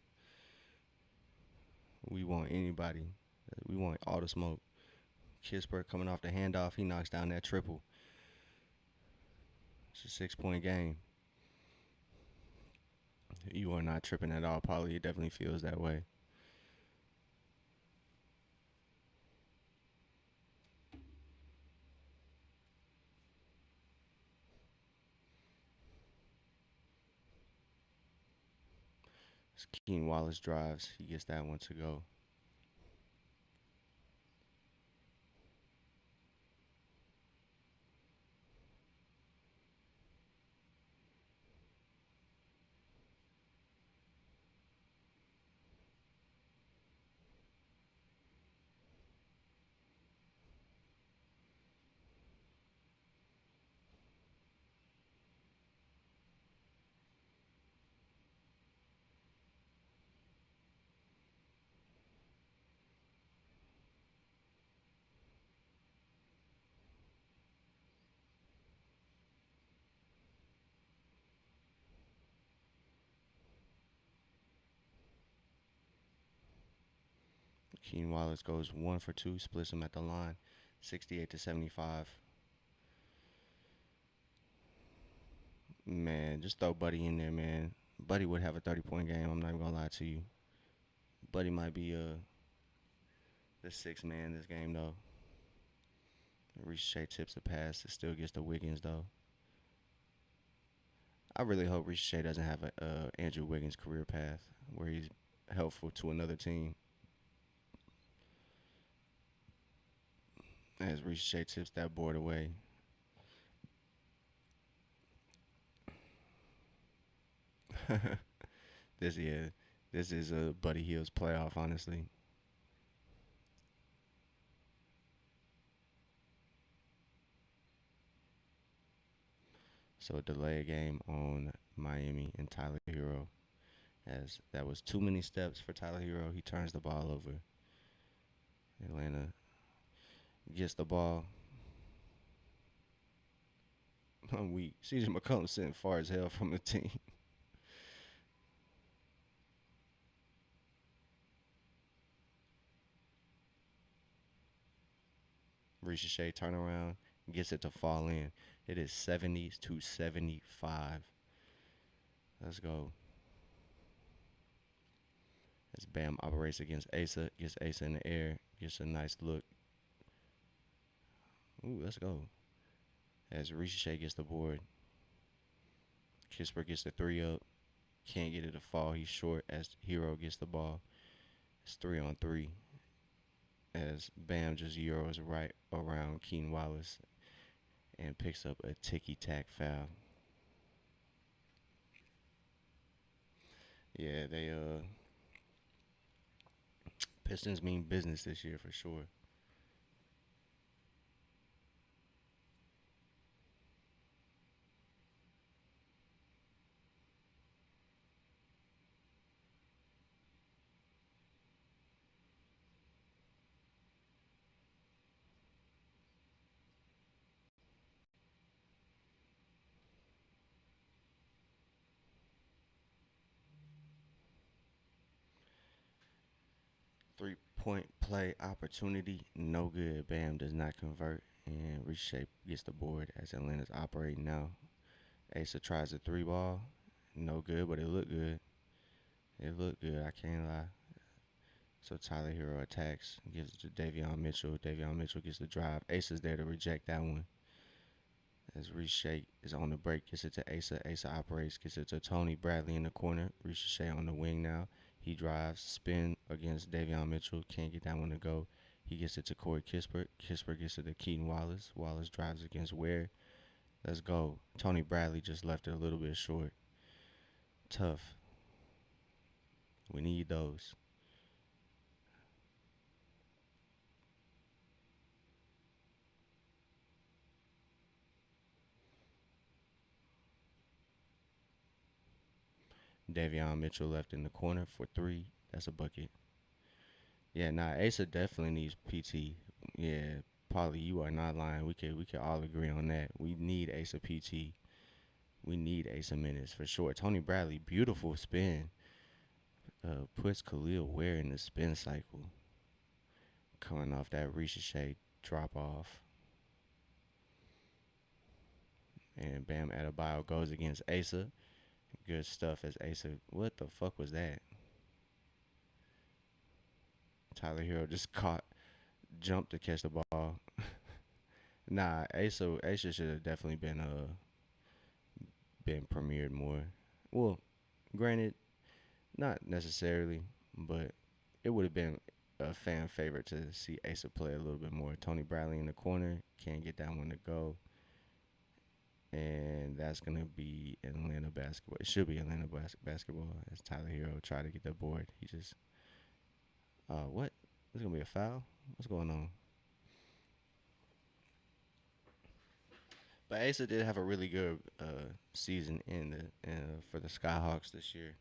S1: We want anybody. We want all the smoke. Kispert coming off the handoff. He knocks down that triple. It's a 6 point game. You are not tripping at all, Polly. It definitely feels that way. As Keen Wallace drives, he gets that one to go. Keen Wallace goes 1 for 2, splits him at the line, 68-75. Man, just throw Buddy in there, man. Buddy would have a 30 point game. I'm not even gonna lie to you. Buddy might be the sixth man this game though. Ricochet tips a pass. It still gets to Wiggins though. I really hope Ricochet doesn't have a Andrew Wiggins career path where he's helpful to another team. As Ricochet tips that board away. this yeah, this is a Buddy Hield's playoff, honestly. So a delay game on Miami and Tyler Hero, as that was too many steps for Tyler Hero. He turns the ball over. Atlanta gets the ball. I'm weak. CJ McCollum sitting far as hell from the team. Ricochet turnaround, gets it to fall in. It is 70-75. Let's go. As Bam operates against Asa, gets Asa in the air, gets a nice look. Ooh, let's go. As Ricochet gets the board, Kispert gets the three up, can't get it to fall. He's short as Hero gets the ball. It's 3-on-3. As Bam just euros right around Keen Wallace and picks up a ticky tack foul. Yeah, they Pistons mean business this year for sure. 3 point play opportunity, no good. Bam does not convert, and Ricochet gets the board as Atlanta's operating now. Asa tries the three ball, no good, but it looked good. It looked good, I can't lie. So Tyler Hero attacks, gives it to Davion Mitchell. Davion Mitchell gets the drive. Asa's there to reject that one. as Ricochet is on the break, gets it to Asa. Asa operates, gets it to Tony Bradley in the corner. Ricochet on the wing now. He drives, spin against Davion Mitchell. Can't get that one to go. He gets it to Corey Kispert. Kispert gets it to Keaton Wallace. Wallace drives against Ware. Let's go. Tony Bradley just left it a little bit short. Tough. We need those. Davion Mitchell left in the corner for three. That's a bucket. Yeah, nah, Asa definitely needs PT. Yeah, Polly, you are not lying. We could all agree on that. We need Asa PT. We need Asa minutes for sure. Tony Bradley, beautiful spin. Puts Khalil Ware in the spin cycle. Coming off that Ricochet drop off. And Bam Adebayo goes against Asa. Good stuff as Asa. What the fuck was that? Tyler Hero just caught, jumped to catch the ball. Nah, Asa should have definitely been premiered more. Well, granted, not necessarily, but it would have been a fan favorite to see Asa play a little bit more. Tony Bradley in the corner can't get that one to go, and that's gonna be Atlanta basketball. It should be Atlanta basketball as Tyler Hero tried to get the board. He just what? There's gonna be a foul. What's going on? But Asa did have a really good season in the for the Skyhawks this year.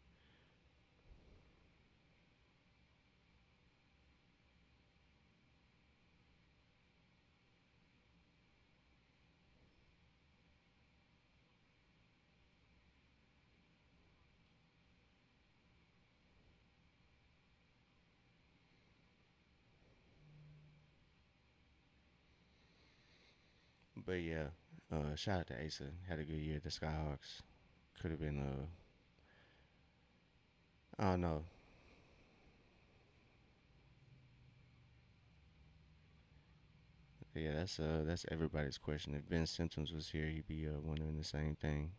S1: But yeah, shout out to Asa. Had a good year at the Skyhawks. Could have been I don't know. Yeah, that's everybody's question. If Ben Simpsons was here, he'd be wondering the same thing.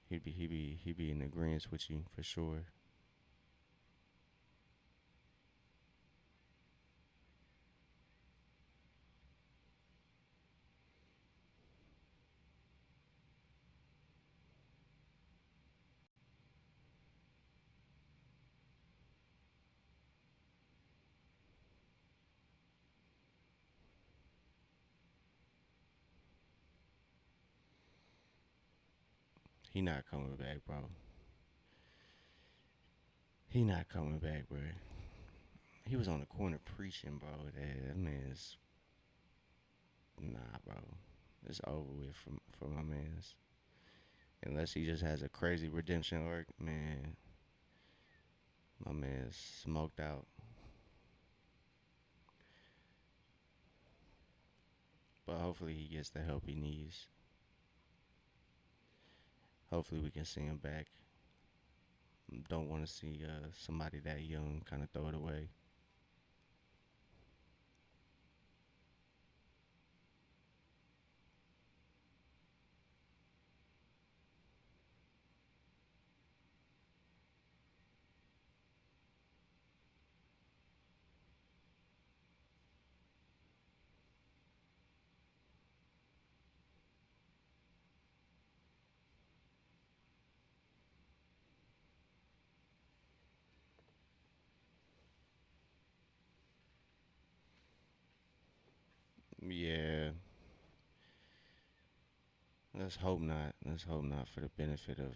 S1: He'd be in agreement with you for sure. He not coming back, bro. He not coming back, bro. He was on the corner preaching, bro. That man's nah, bro. It's over with for my man's. Unless he just has a crazy redemption arc, man. My man's smoked out. But hopefully he gets the help he needs. Hopefully we can see him back. Don't want to see somebody that young kind of throw it away. Yeah, let's hope not. Let's hope not for the benefit of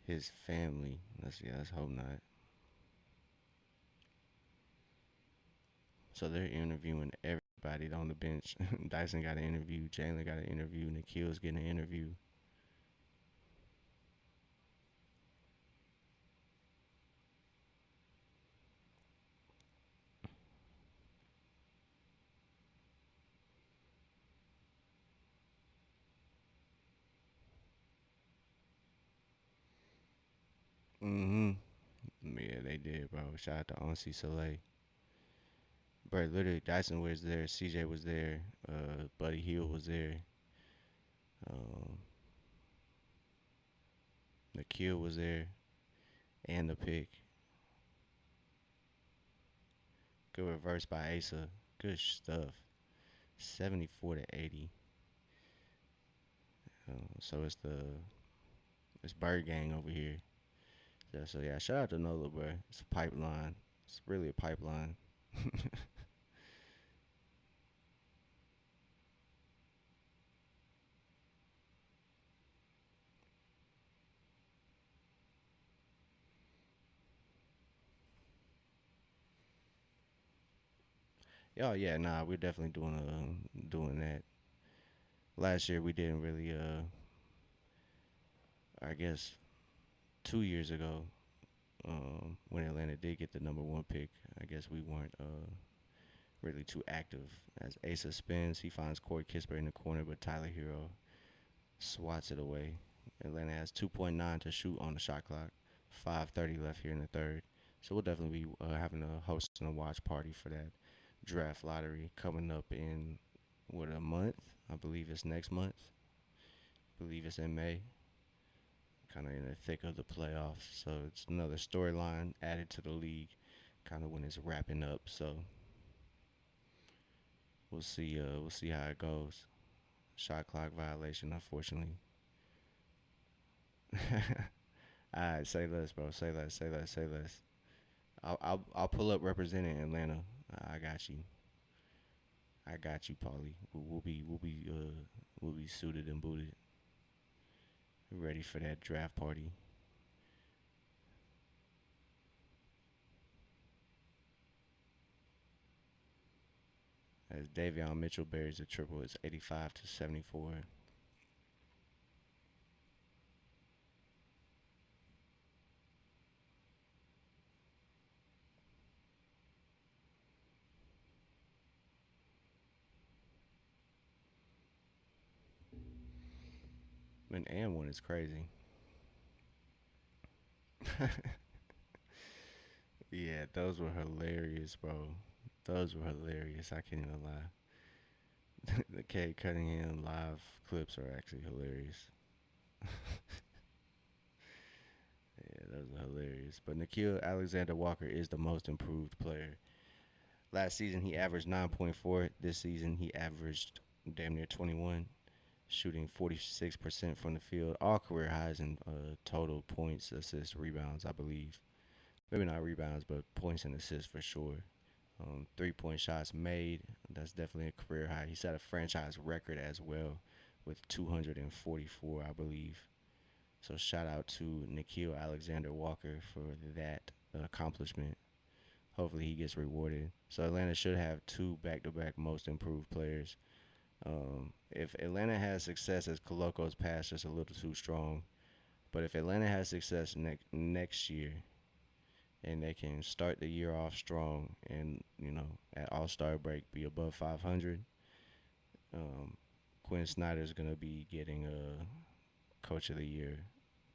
S1: his family. Let's hope not. So they're interviewing everybody on the bench. Dyson got an interview. Jalen got an interview. Nikhil's getting an interview. Mm-hmm. Yeah, they did, bro. Shout out to Onsi Soleil. Bro, literally, Dyson was there. CJ was there. Buddy Hield was there. Um, Nikhil was there. And the pick. Good reverse by Asa. Good stuff. 74 to 80. So it's Bird Gang over here. So yeah, shout out to Nola, bro. It's a pipeline. It's really a pipeline. Oh yeah, nah, we're definitely doing that. Last year we didn't really I guess 2 years ago, when Atlanta did get the number one pick, I guess we weren't really too active. As Asa spins, he finds Corey Kispert in the corner, but Tyler Hero swats it away. Atlanta has 2.9 to shoot on the shot clock. 5:30 left here in the third. So we'll definitely be having a host and a watch party for that draft lottery coming up in what, a month? I believe it's next month. I believe it's in May. Kind of in the thick of the playoffs. So it's another storyline added to the league, kind of when it's wrapping up. So we'll see. We'll see how it goes. Shot clock violation, unfortunately. All right, say less, bro. Say less. Say less. Say less. I'll pull up representing Atlanta. I got you. I got you, Paulie. We'll be suited and booted, ready for that draft party. As Davion Mitchell buries a triple, it's 85 to 74. And one is crazy. Yeah, those were hilarious, bro. Those were hilarious. I can't even lie. The Cade Cunningham live clips are actually hilarious. Yeah, those are hilarious. But Nikhil Alexander Walker is the most improved player. Last season he averaged 9.4. This season he averaged damn near 21, shooting 46% from the field. All career highs in total points, assists, rebounds, I believe. Maybe not rebounds, but points and assists for sure. 3-point shots made. That's definitely a career high. He set a franchise record as well with 244, I believe. So shout out to Nikhil Alexander Walker for that accomplishment. Hopefully he gets rewarded. So Atlanta should have two back-to-back most improved players. If Atlanta has success, as Coloco's pass just a little too strong, but if Atlanta has success next year, and they can start the year off strong, and at All Star break be above 500, um, Quinn Snyder's gonna be getting Coach of the Year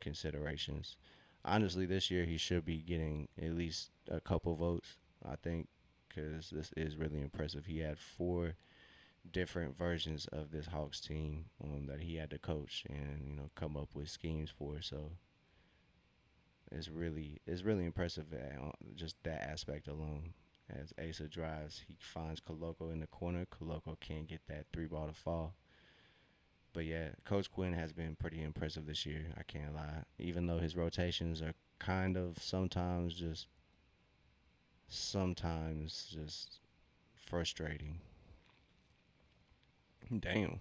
S1: considerations. Honestly, this year he should be getting at least a couple votes, I think, because this is really impressive. He had four different versions of this Hawks team that he had to coach and come up with schemes for. So it's really impressive just that aspect alone. As Asa drives, he finds Koloko in the corner. Koloko can't get that three ball to fall. But yeah, Coach Quinn has been pretty impressive this year. I can't lie. Even though his rotations are kind of sometimes just frustrating. Damn,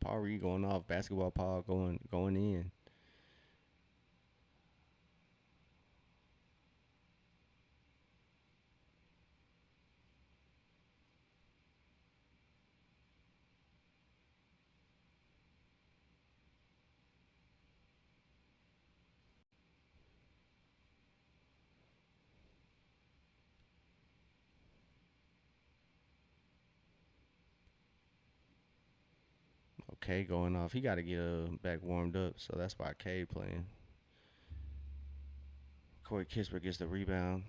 S1: Paul Reed going off. Basketball Paul going in. Okay, going off. He got to get back warmed up. So that's why Cade playing. Corey Kispert gets the rebound,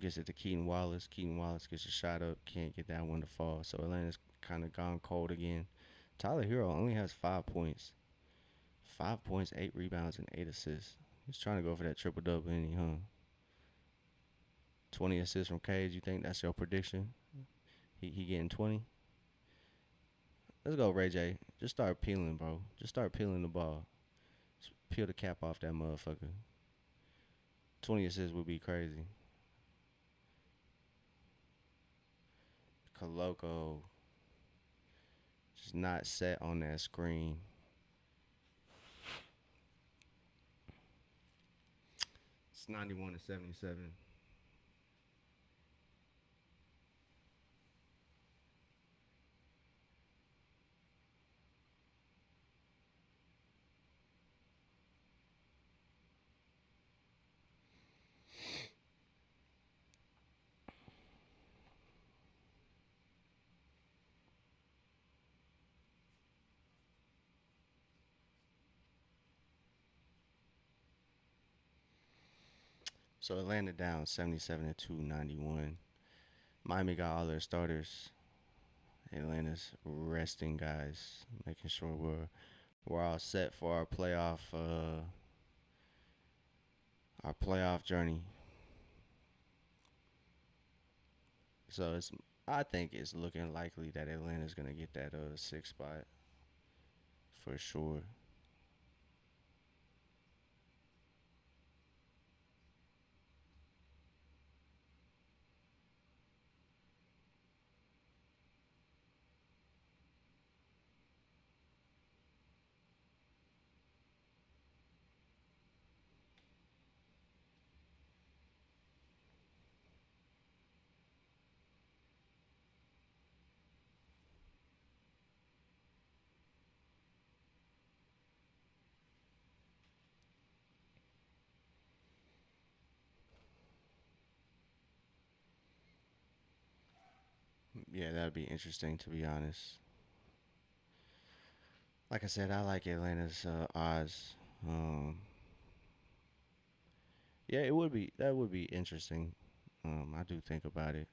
S1: gets it to Keaton Wallace. Keaton Wallace gets a shot up, can't get that one to fall. So Atlanta's kind of gone cold again. Tyler Hero only has 5 points. 5 points, 8 rebounds, and 8 assists. He's trying to go for that triple double, ain't he, huh? 20 assists from Cage. You think that's your prediction? He getting 20? Let's go, Ray J. Just start peeling, bro. Just start peeling the ball. Just peel the cap off that motherfucker. 20 assists would be crazy. Coloco just not set on that screen. It's 91 to 77. So Atlanta down 77 to 91. Miami got all their starters. Atlanta's resting guys, making sure we're all set for our playoff journey. So I think it's looking likely that Atlanta's gonna get that sixth spot for sure. Yeah, that'd be interesting to be honest. Like I said, I like Atlanta's odds. Um, yeah, it would be that would be interesting. I do think about it.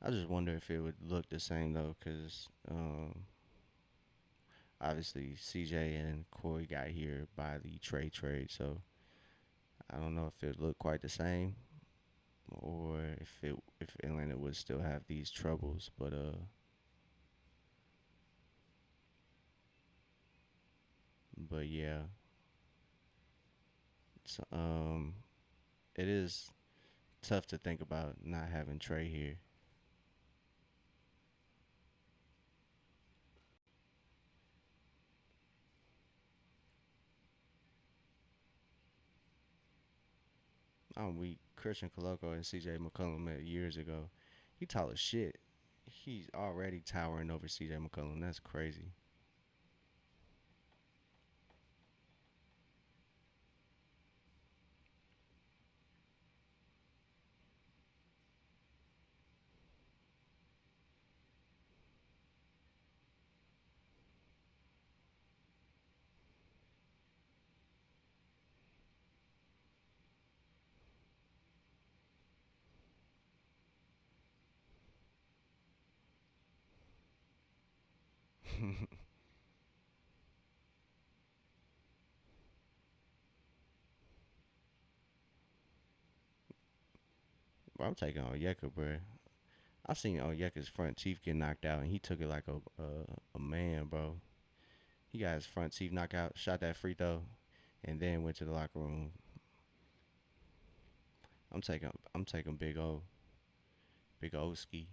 S1: I just wonder if it would look the same though, because obviously CJ and Corey got here by the trade, so I don't know if it looked quite the same or if Atlanta would still have these troubles. But yeah, it's, it is tough to think about not having Trey here. We Christian Coloco and CJ McCollum met years ago. He tall as shit. He's already towering over CJ McCollum. That's crazy. Bro, I'm taking Onyeka, bro. I seen Onyeka's front teeth get knocked out, and he took it like a man, bro. He got his front teeth knocked out, shot that free throw, and then went to the locker room. I'm taking Big O ski.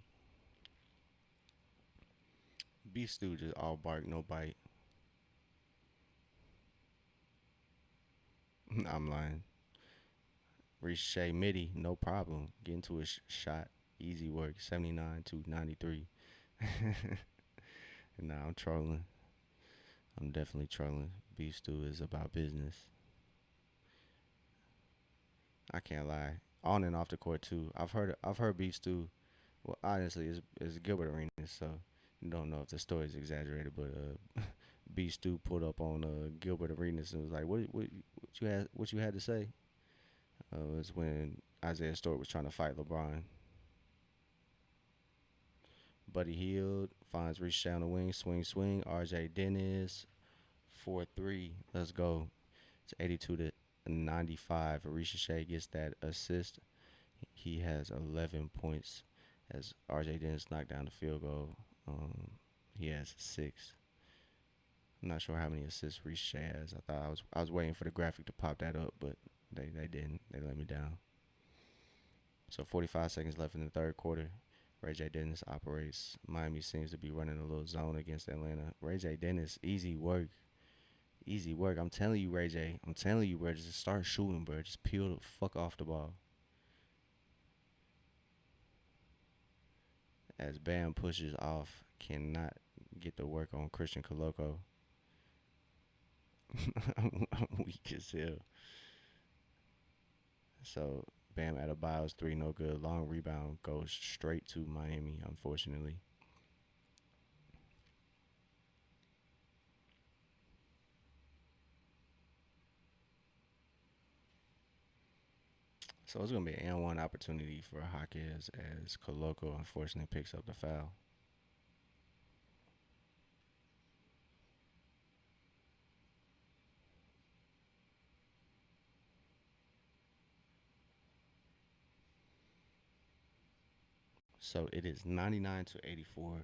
S1: Beef stew just all bark, no bite. I'm lying. Ricochet midi, no problem. Get into a shot, easy work. 79 to 93. Nah, I'm trolling. I'm definitely trolling. Beef stew is about business. I can't lie. On and off the court too. I've heard Beef stew. Well, honestly, it's Gilbert Arenas, so you don't know if the story is exaggerated, but Beef stew pulled up on Gilbert Arenas and was like, "What you had to say?" Was when Isaiah Stewart was trying to fight LeBron. Buddy Hield finds Reese on the wing, swing, swing. RJ Dennis, 4-3. Let's go. It's 82 to 95. Arisha Shea gets that assist. He has 11 points as RJ Dennis knocked down the field goal. He has 6. I'm not sure how many assists Reese Shea has. I was waiting for the graphic to pop that up, but they didn't. They let me down. So 45 seconds left in the third quarter. Ray J. Dennis operates. Miami seems to be running a little zone against Atlanta. Ray J. Dennis, easy work. Easy work. I'm telling you, Ray J. I'm telling you, bro. Just start shooting, bro. Just peel the fuck off the ball. As Bam pushes off, cannot get the work on Christian Coloco. I'm weak as hell. So Bam Adebayo's 3 no good. Long rebound goes straight to Miami, unfortunately. So it's gonna be an and one opportunity for Hawkins as Coloco unfortunately picks up the foul. 'It is 99 to 84.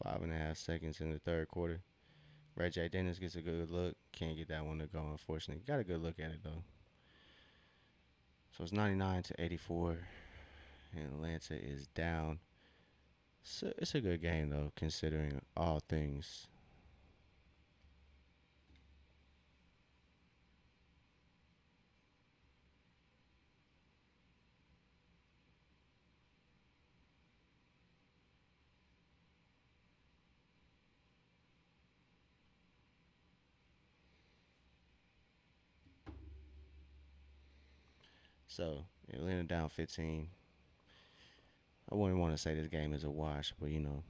S1: 5.5 seconds in the third quarter. Ray J. Dennis gets a good look. Can't get that one to go, unfortunately. Got a good look at it, though. So it's 99 to 84. And Atlanta is down. So it's a good game, though, considering all things. So Atlanta down 15. I wouldn't want to say this game is a wash, but you know.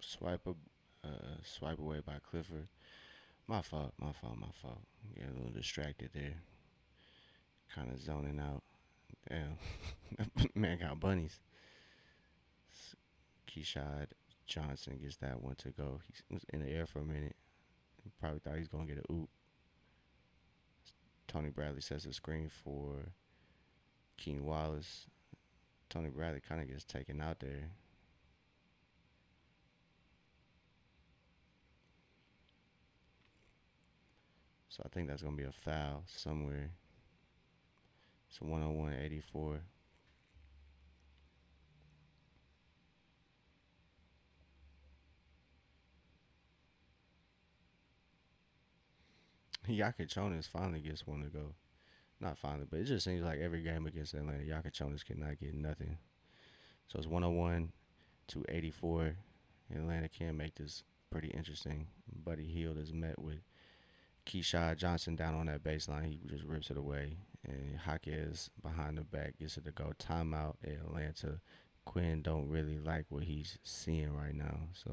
S1: Swipe away by Clifford. My fault. My fault. My fault. Getting a little distracted there. Kind of zoning out. Damn. Man got bunnies. Keyshawn Johnson gets that one to go. He was in the air for a minute. He probably thought he was gonna get a oop. Tony Bradley sets a screen for Keen Wallace. Tony Bradley kind of gets taken out there. So I think that's gonna be a foul somewhere. It's a 101 84. Yakachonis finally gets one to go. Not finally, but it just seems like every game against Atlanta, Yakachonis cannot get nothing. So it's 101 to 84. Atlanta can make this pretty interesting. Buddy Hield is met with Keyshawn Johnson down on that baseline. He just rips it away. And Jaquez behind the back gets it to go. Timeout at Atlanta. Quinn don't really like what he's seeing right now. So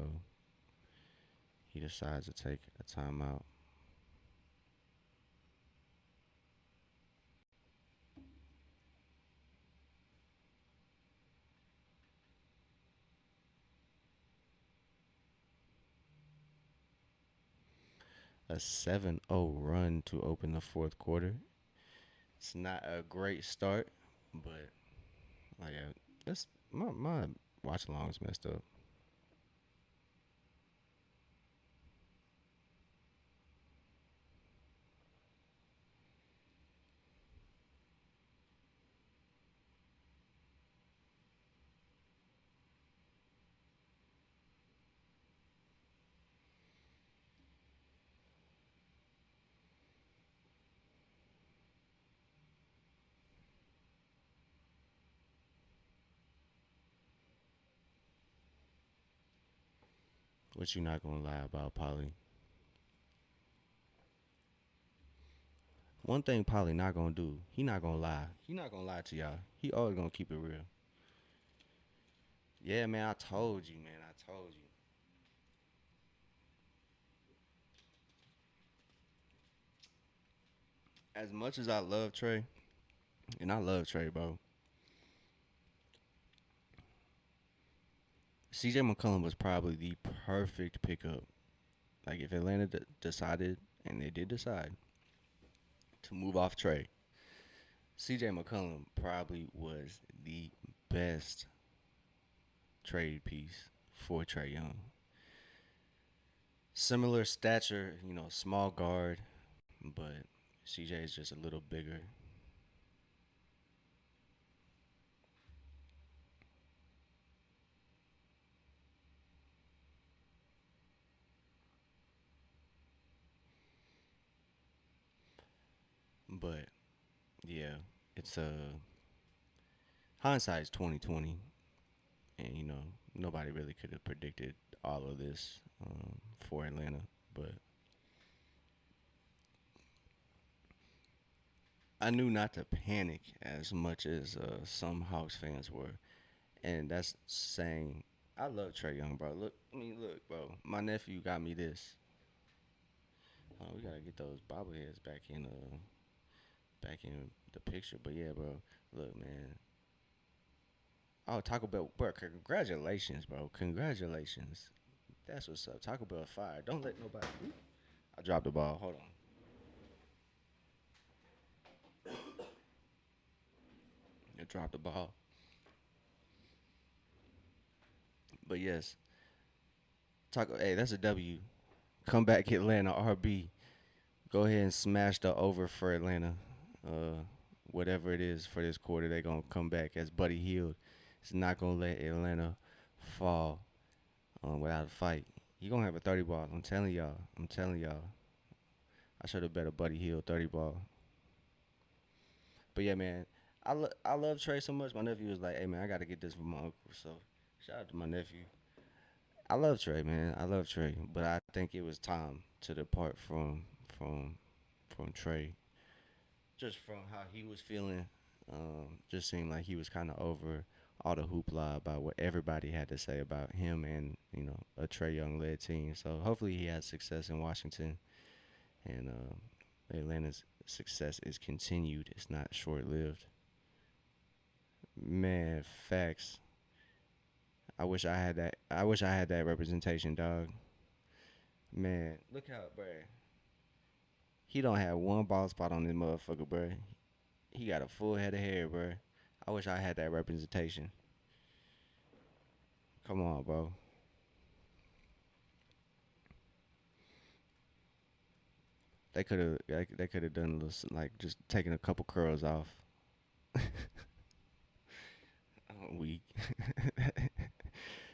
S1: he decides to take a timeout. A 7-0 run to open the fourth quarter. It's not a great start, but like that's my watch along is messed up. What you not gonna lie about Polly? One thing Polly not gonna do, he not gonna lie. He not gonna lie to y'all. He always gonna keep it real. Yeah, man, I told you, man. I told you. As much as I love Trey, and I love Trey, bro. CJ McCollum was probably the perfect pickup. Like if Atlanta decided, and they did decide to move off Trey, CJ McCollum probably was the best trade piece for Trey Young. Similar stature, small guard, but CJ is just a little bigger. But yeah, it's hindsight is 2020, and nobody really could have predicted all of this for Atlanta. But I knew not to panic as much as some Hawks fans were, and that's saying I love Trey Young, bro. Look, bro. My nephew got me this. We gotta get those bobbleheads back in the picture. But yeah, bro. Look, man. Oh, Taco Bell, bro. Congratulations, bro. Congratulations. That's what's up. Taco Bell fire. Don't let nobody. I dropped the ball. Hold on. I dropped the ball. But yes, Taco. Hey, that's a W. Come back, Atlanta. RB. Go ahead and smash the over for Atlanta. Uh, Whatever it is for this quarter, they're gonna come back as Buddy Hield. It's not gonna let Atlanta fall without a fight. He gonna have a 30 ball. I'm telling y'all. I'm telling y'all. I should have bet a Buddy Hield 30 ball. But yeah, man, I love Trey so much. My nephew was like, "Hey, man, I got to get this for my uncle." So shout out to my nephew. I love Trey, man. I love Trey, but I think it was time to depart from from Trey. Just from how he was feeling, just seemed like he was kind of over all the hoopla about what everybody had to say about him and a Trey Young led team. So hopefully he has success in Washington, and Atlanta's success is continued. It's not short lived. Man, facts. I wish I had that. I wish I had that representation, dog. Man, look how, bruh. He don't have one bald spot on this motherfucker, bruh. He got a full head of hair, bruh. I wish I had that representation. Come on, bro. They could have done a little like just taking a couple curls off. I'm weak.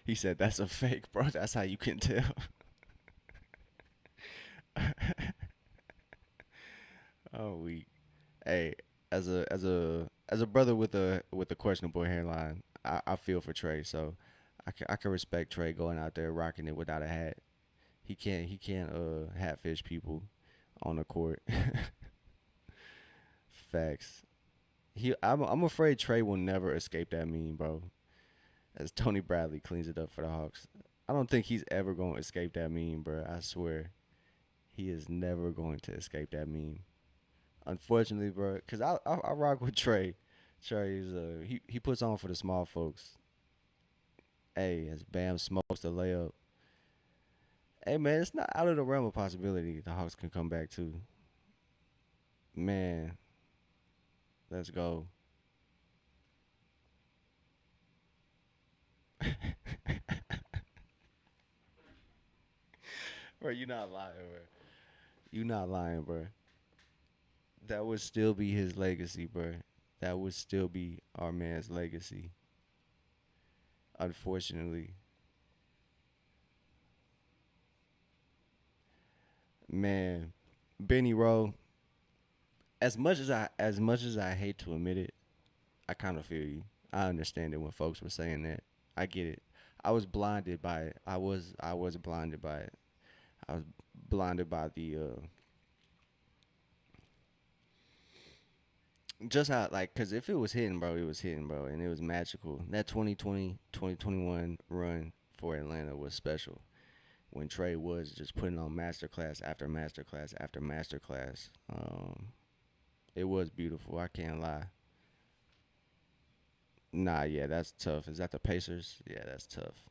S1: He said that's a fake, bro. That's how you can tell. Oh, weak. Hey, as a brother with a questionable hairline, I feel for Trey. So I can respect Trey going out there rocking it without a hat. He can't hatfish people on the court. Facts. I'm afraid Trey will never escape that meme, bro. As Tony Bradley cleans it up for the Hawks. I don't think he's ever going to escape that meme, bro. I swear. He is never going to escape that meme. Unfortunately, bro, because I rock with Trey. Trey is he puts on for the small folks. Hey, as Bam smokes the layup. Hey man, it's not out of the realm of possibility the Hawks can come back too. Man, let's go. Bro, you not lying, bro. You not lying, bro. That would still be his legacy, bro. That would still be our man's legacy. Unfortunately, man, Benny Rowe. As much as I hate to admit it, I kind of feel you. I understand it when folks were saying that. I get it. I was blinded by it. I was blinded by it. I was blinded by the just how like cuz if it was hitting, bro, it was hitting, bro, and it was magical. That 2020-2021 run for Atlanta was special. When Trey was just putting on masterclass after masterclass after masterclass. It was beautiful. I can't lie. Nah, yeah, that's tough. Is that the Pacers? Yeah, that's tough.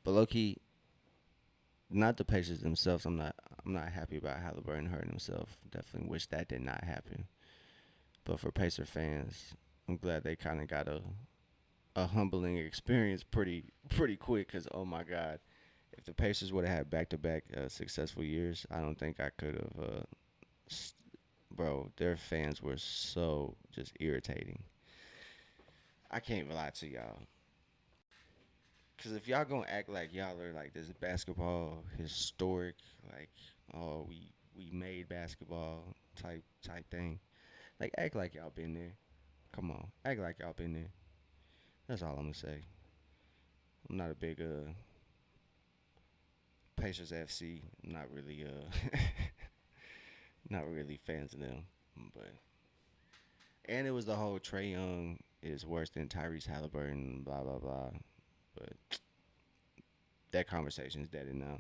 S1: But low key, not the Pacers themselves. I'm not happy about Halliburton hurting himself. Definitely wish that did not happen. But for Pacer fans, I'm glad they kind of got a humbling experience pretty quick. Cause oh my God, if the Pacers would have had back to back successful years, I don't think I could have. Bro, their fans were so just irritating. I can't even lie to y'all. Cause if y'all gonna act like y'all are like this basketball historic, like oh we made basketball type thing, like act like y'all been there. Come on, act like y'all been there. That's all I'm gonna say. I'm not a big Pacers FC. I'm not really not really fans of them, but and it was the whole Trey Young is worse than Tyrese Halliburton, blah blah blah. But that conversation is dead now.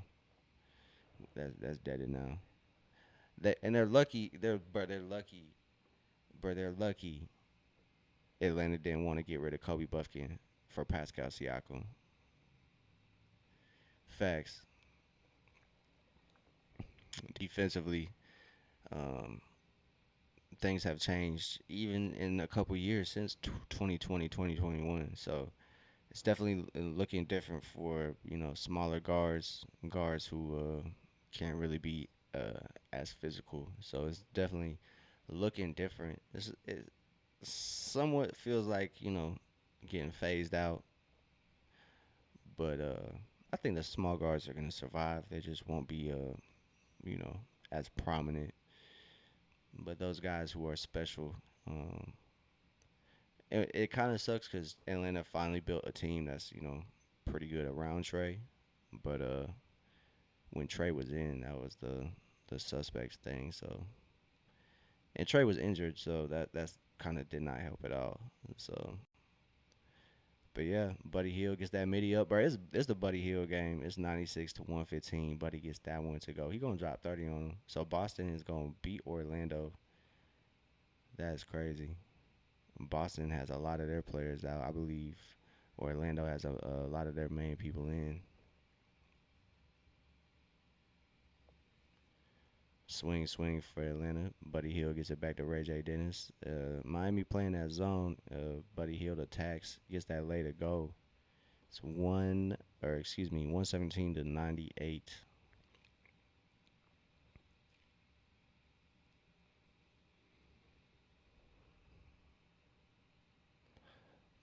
S1: That's dead now. They're lucky. They're lucky. But they're lucky. Atlanta didn't want to get rid of Kobe Buffkin for Pascal Siakam. Facts. Defensively, um, things have changed even in a couple years since 2020, 2021. So it's definitely looking different for smaller guards who can't really be as physical. So it's definitely looking different. It somewhat feels like getting phased out, but I think the small guards are gonna survive. They just won't be you know as prominent. But those guys who are special, um, it kind of sucks because Atlanta finally built a team that's pretty good around Trey, but when Trey was in, that was the suspects thing. So and Trey was injured, so that's kind of did not help at all. So But yeah, Buddy Hill gets that midi up, bro. It's the Buddy Hill game. It's 96 to 115. Buddy gets that one to go. He gonna drop 30 on him. So Boston is gonna beat Orlando. That's crazy. Boston has a lot of their players out. I believe Orlando has a lot of their main people in. Swing, swing for Atlanta. Buddy Hill gets it back to Ray J. Dennis. Miami playing that zone. Buddy Hill attacks, gets that late to go. It's 117 to 98.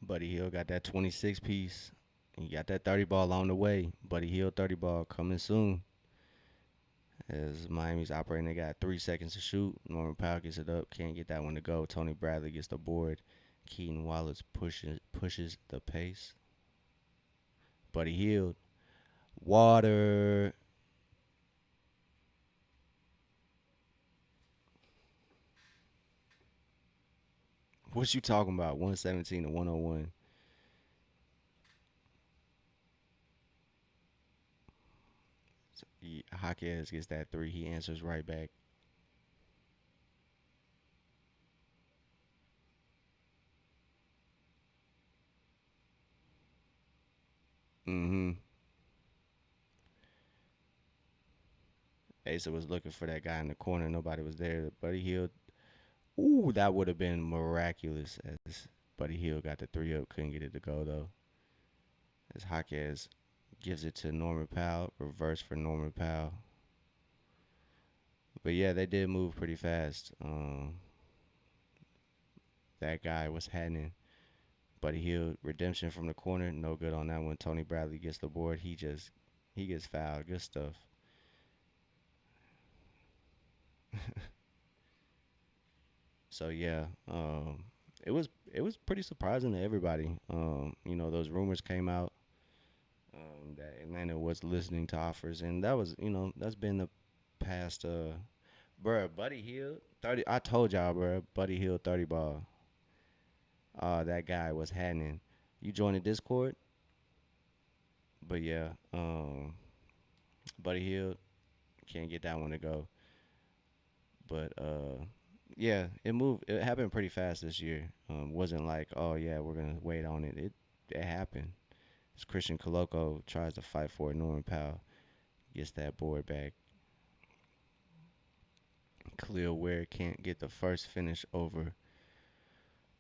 S1: Buddy Hill got that 26 piece. He got that 30 ball on the way. Buddy Hill 30 ball coming soon. As Miami's operating, they got 3 seconds to shoot. Norman Powell gets it up, can't get that one to go. Tony Bradley gets the board. Keaton Wallace pushes the pace. Buddy Hield, water. What you talking about? 117 to 101. Jaquez gets that three. He answers right back. Mm-hmm. Asa was looking for that guy in the corner. Nobody was there. Buddy Hield. Ooh, that would have been miraculous as Buddy Hield got the three up. Couldn't get it to go, though. As Jaquez gives it to Norman Powell. Reverse for Norman Powell. But yeah, they did move pretty fast. That guy was happening. Buddy Hield redemption from the corner, no good on that one. Tony Bradley gets the board. He gets fouled. Good stuff. So yeah, it was pretty surprising to everybody. Those rumors came out that Atlanta was listening to offers, and that was that's been the past. Bruh, Buddy Hield 30. I told y'all, bruh, Buddy Hield 30 ball. That guy was happening. You join the Discord, but yeah, Buddy Hield can't get that one to go. But yeah, it moved. It happened pretty fast this year. Wasn't like, oh yeah, we're gonna wait on it. It happened. As Christian Coloco tries to fight for it, Norman Powell gets that board back. Khalil Ware can't get the first finish over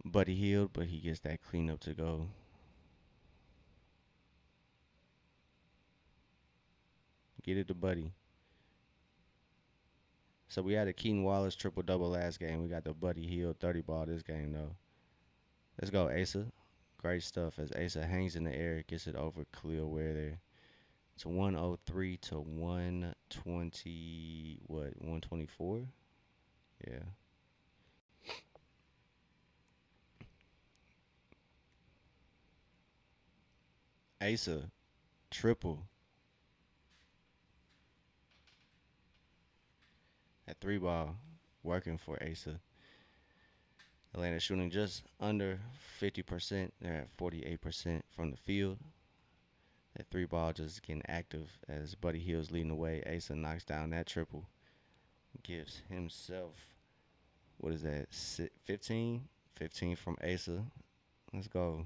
S1: Buddy Hield, but he gets that cleanup to go. Get it to Buddy. So we had a Keaton Wallace triple double last game. We got the Buddy Hield 30 ball this game though. Let's go, Asa. Great stuff as Asa hangs in the air, gets it over Khalil Ware there. It's 103 to 120, what, 124? Yeah. Asa, triple. That three ball working for Asa. Atlanta shooting just under 50%. They're at 48% from the field. That three ball just getting active as Buddy Hield's leading the way. Asa knocks down that triple. Gives himself, what is that, 15? 15 from Asa. Let's go.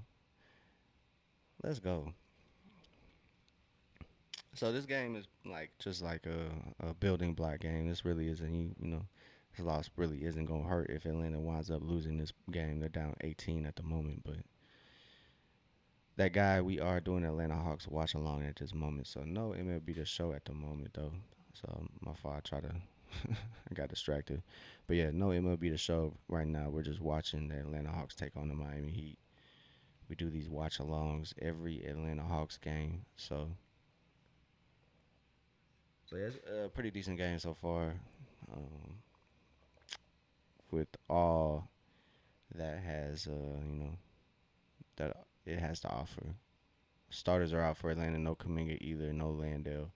S1: Let's go. So this game is like just like a building block game. This really isn't this loss really isn't gonna hurt if Atlanta winds up losing this game. They're down 18 at the moment, but that guy we are doing Atlanta Hawks watch along at this moment. So no MLB the show at the moment though. So my fault. I try to I got distracted, but yeah, no MLB the show right now. We're just watching the Atlanta Hawks take on the Miami Heat. We do these watch alongs every Atlanta Hawks game. So yeah, it's a pretty decent game so far. Um, with all that has that it has to offer. Starters are out for Atlanta. No Kaminga either. No Landale.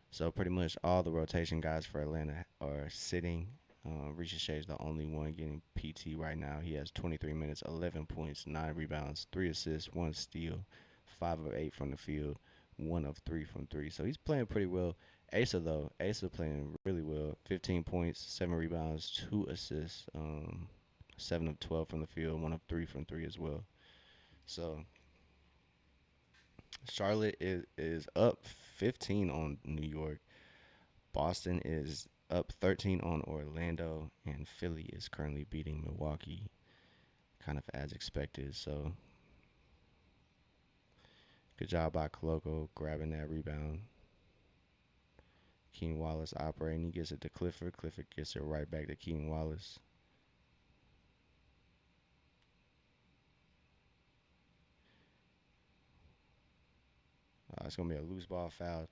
S1: So pretty much all the rotation guys for Atlanta are sitting. Ricochet is the only one getting PT right now. He has 23 minutes, 11 points, 9 rebounds, 3 assists, 1 steal, 5 of 8 from the field, 1 of 3 from 3. So he's playing pretty well. Asa, though, Asa playing really well. 15 points, 7 rebounds, 2 assists, 7 of 12 from the field, 1 of 3 from 3 as well. So Charlotte is up 15 on New York. Boston is up 13 on Orlando, and Philly is currently beating Milwaukee, kind of as expected. So, good job by Koloko grabbing that rebound. Keen Wallace operating. He gets it to Clifford. Clifford gets it right back to Keen Wallace. It's going to be a loose ball foul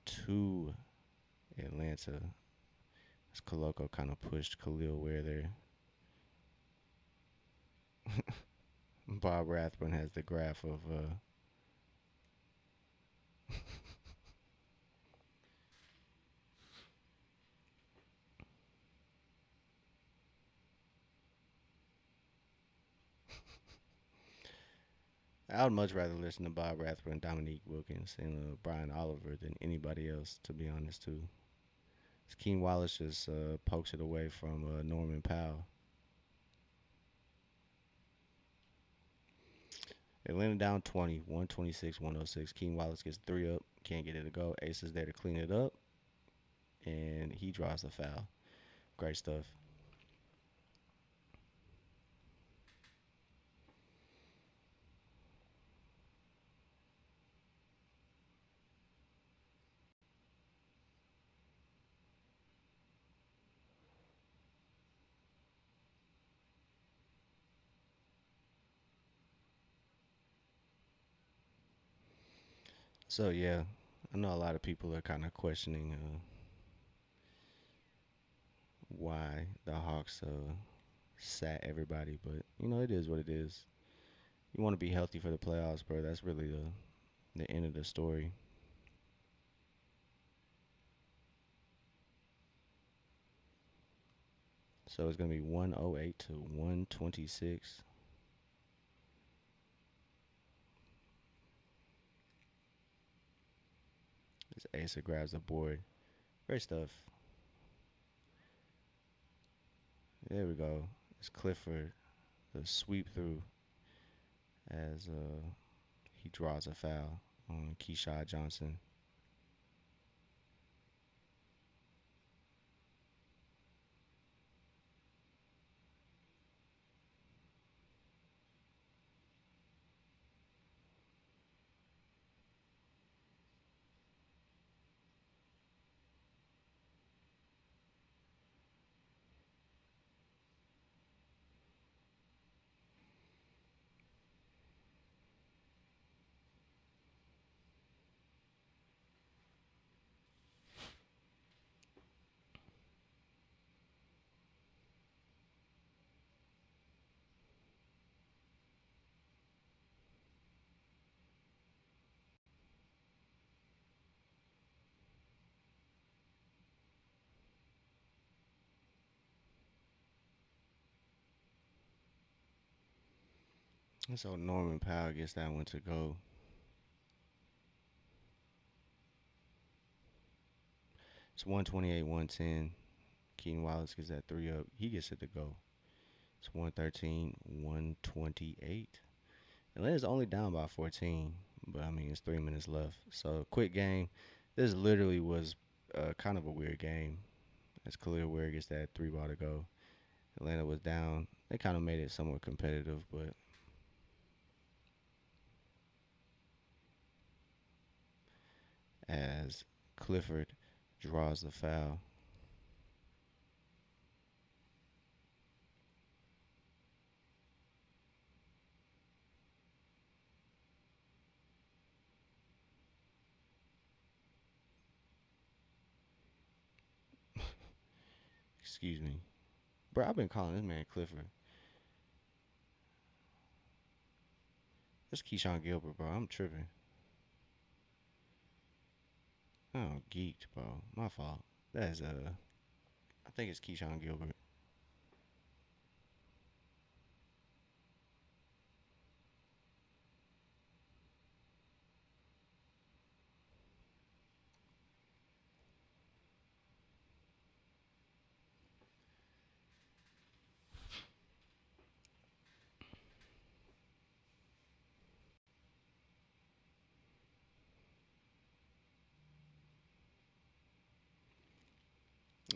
S1: to Atlanta. As Koloko kind of pushed Khalil Ware there. Bob Rathbun has the graph of I would much rather listen to Bob Rathbun, Dominique Wilkins, and Brian Oliver than anybody else, to be honest, too. Keen Wallace just pokes it away from Norman Powell. Atlanta down 20, 126, 106. Keen Wallace gets 3 up, can't get it to go. Ace is there to clean it up, and he draws the foul. Great stuff. So, yeah, I know a lot of people are kind of questioning why the Hawks sat everybody, but, it is what it is. You want to be healthy for the playoffs, bro. That's really the end of the story. So it's gonna be 108 to 126. As Asa grabs the board. Great stuff. There we go. It's Clifford. The sweep through as he draws a foul on Keyshawn Johnson. And so Norman Powell gets that one to go. It's 128, 110. Keaton Wallace gets that 3 up. He gets it to go. It's 113, 128. Atlanta's only down by 14, but I mean, it's 3 minutes left. So, quick game. This literally was kind of a weird game as Khalil Ware gets that 3 ball to go. Atlanta was down. They kind of made it somewhat competitive, but as Clifford draws the foul, excuse me. Bro, I've been calling this man Clifford. That's Keyshawn Gilbert, bro. I'm tripping. Oh, geeked, bro. My fault. That is I think it's Keyshawn Gilbert.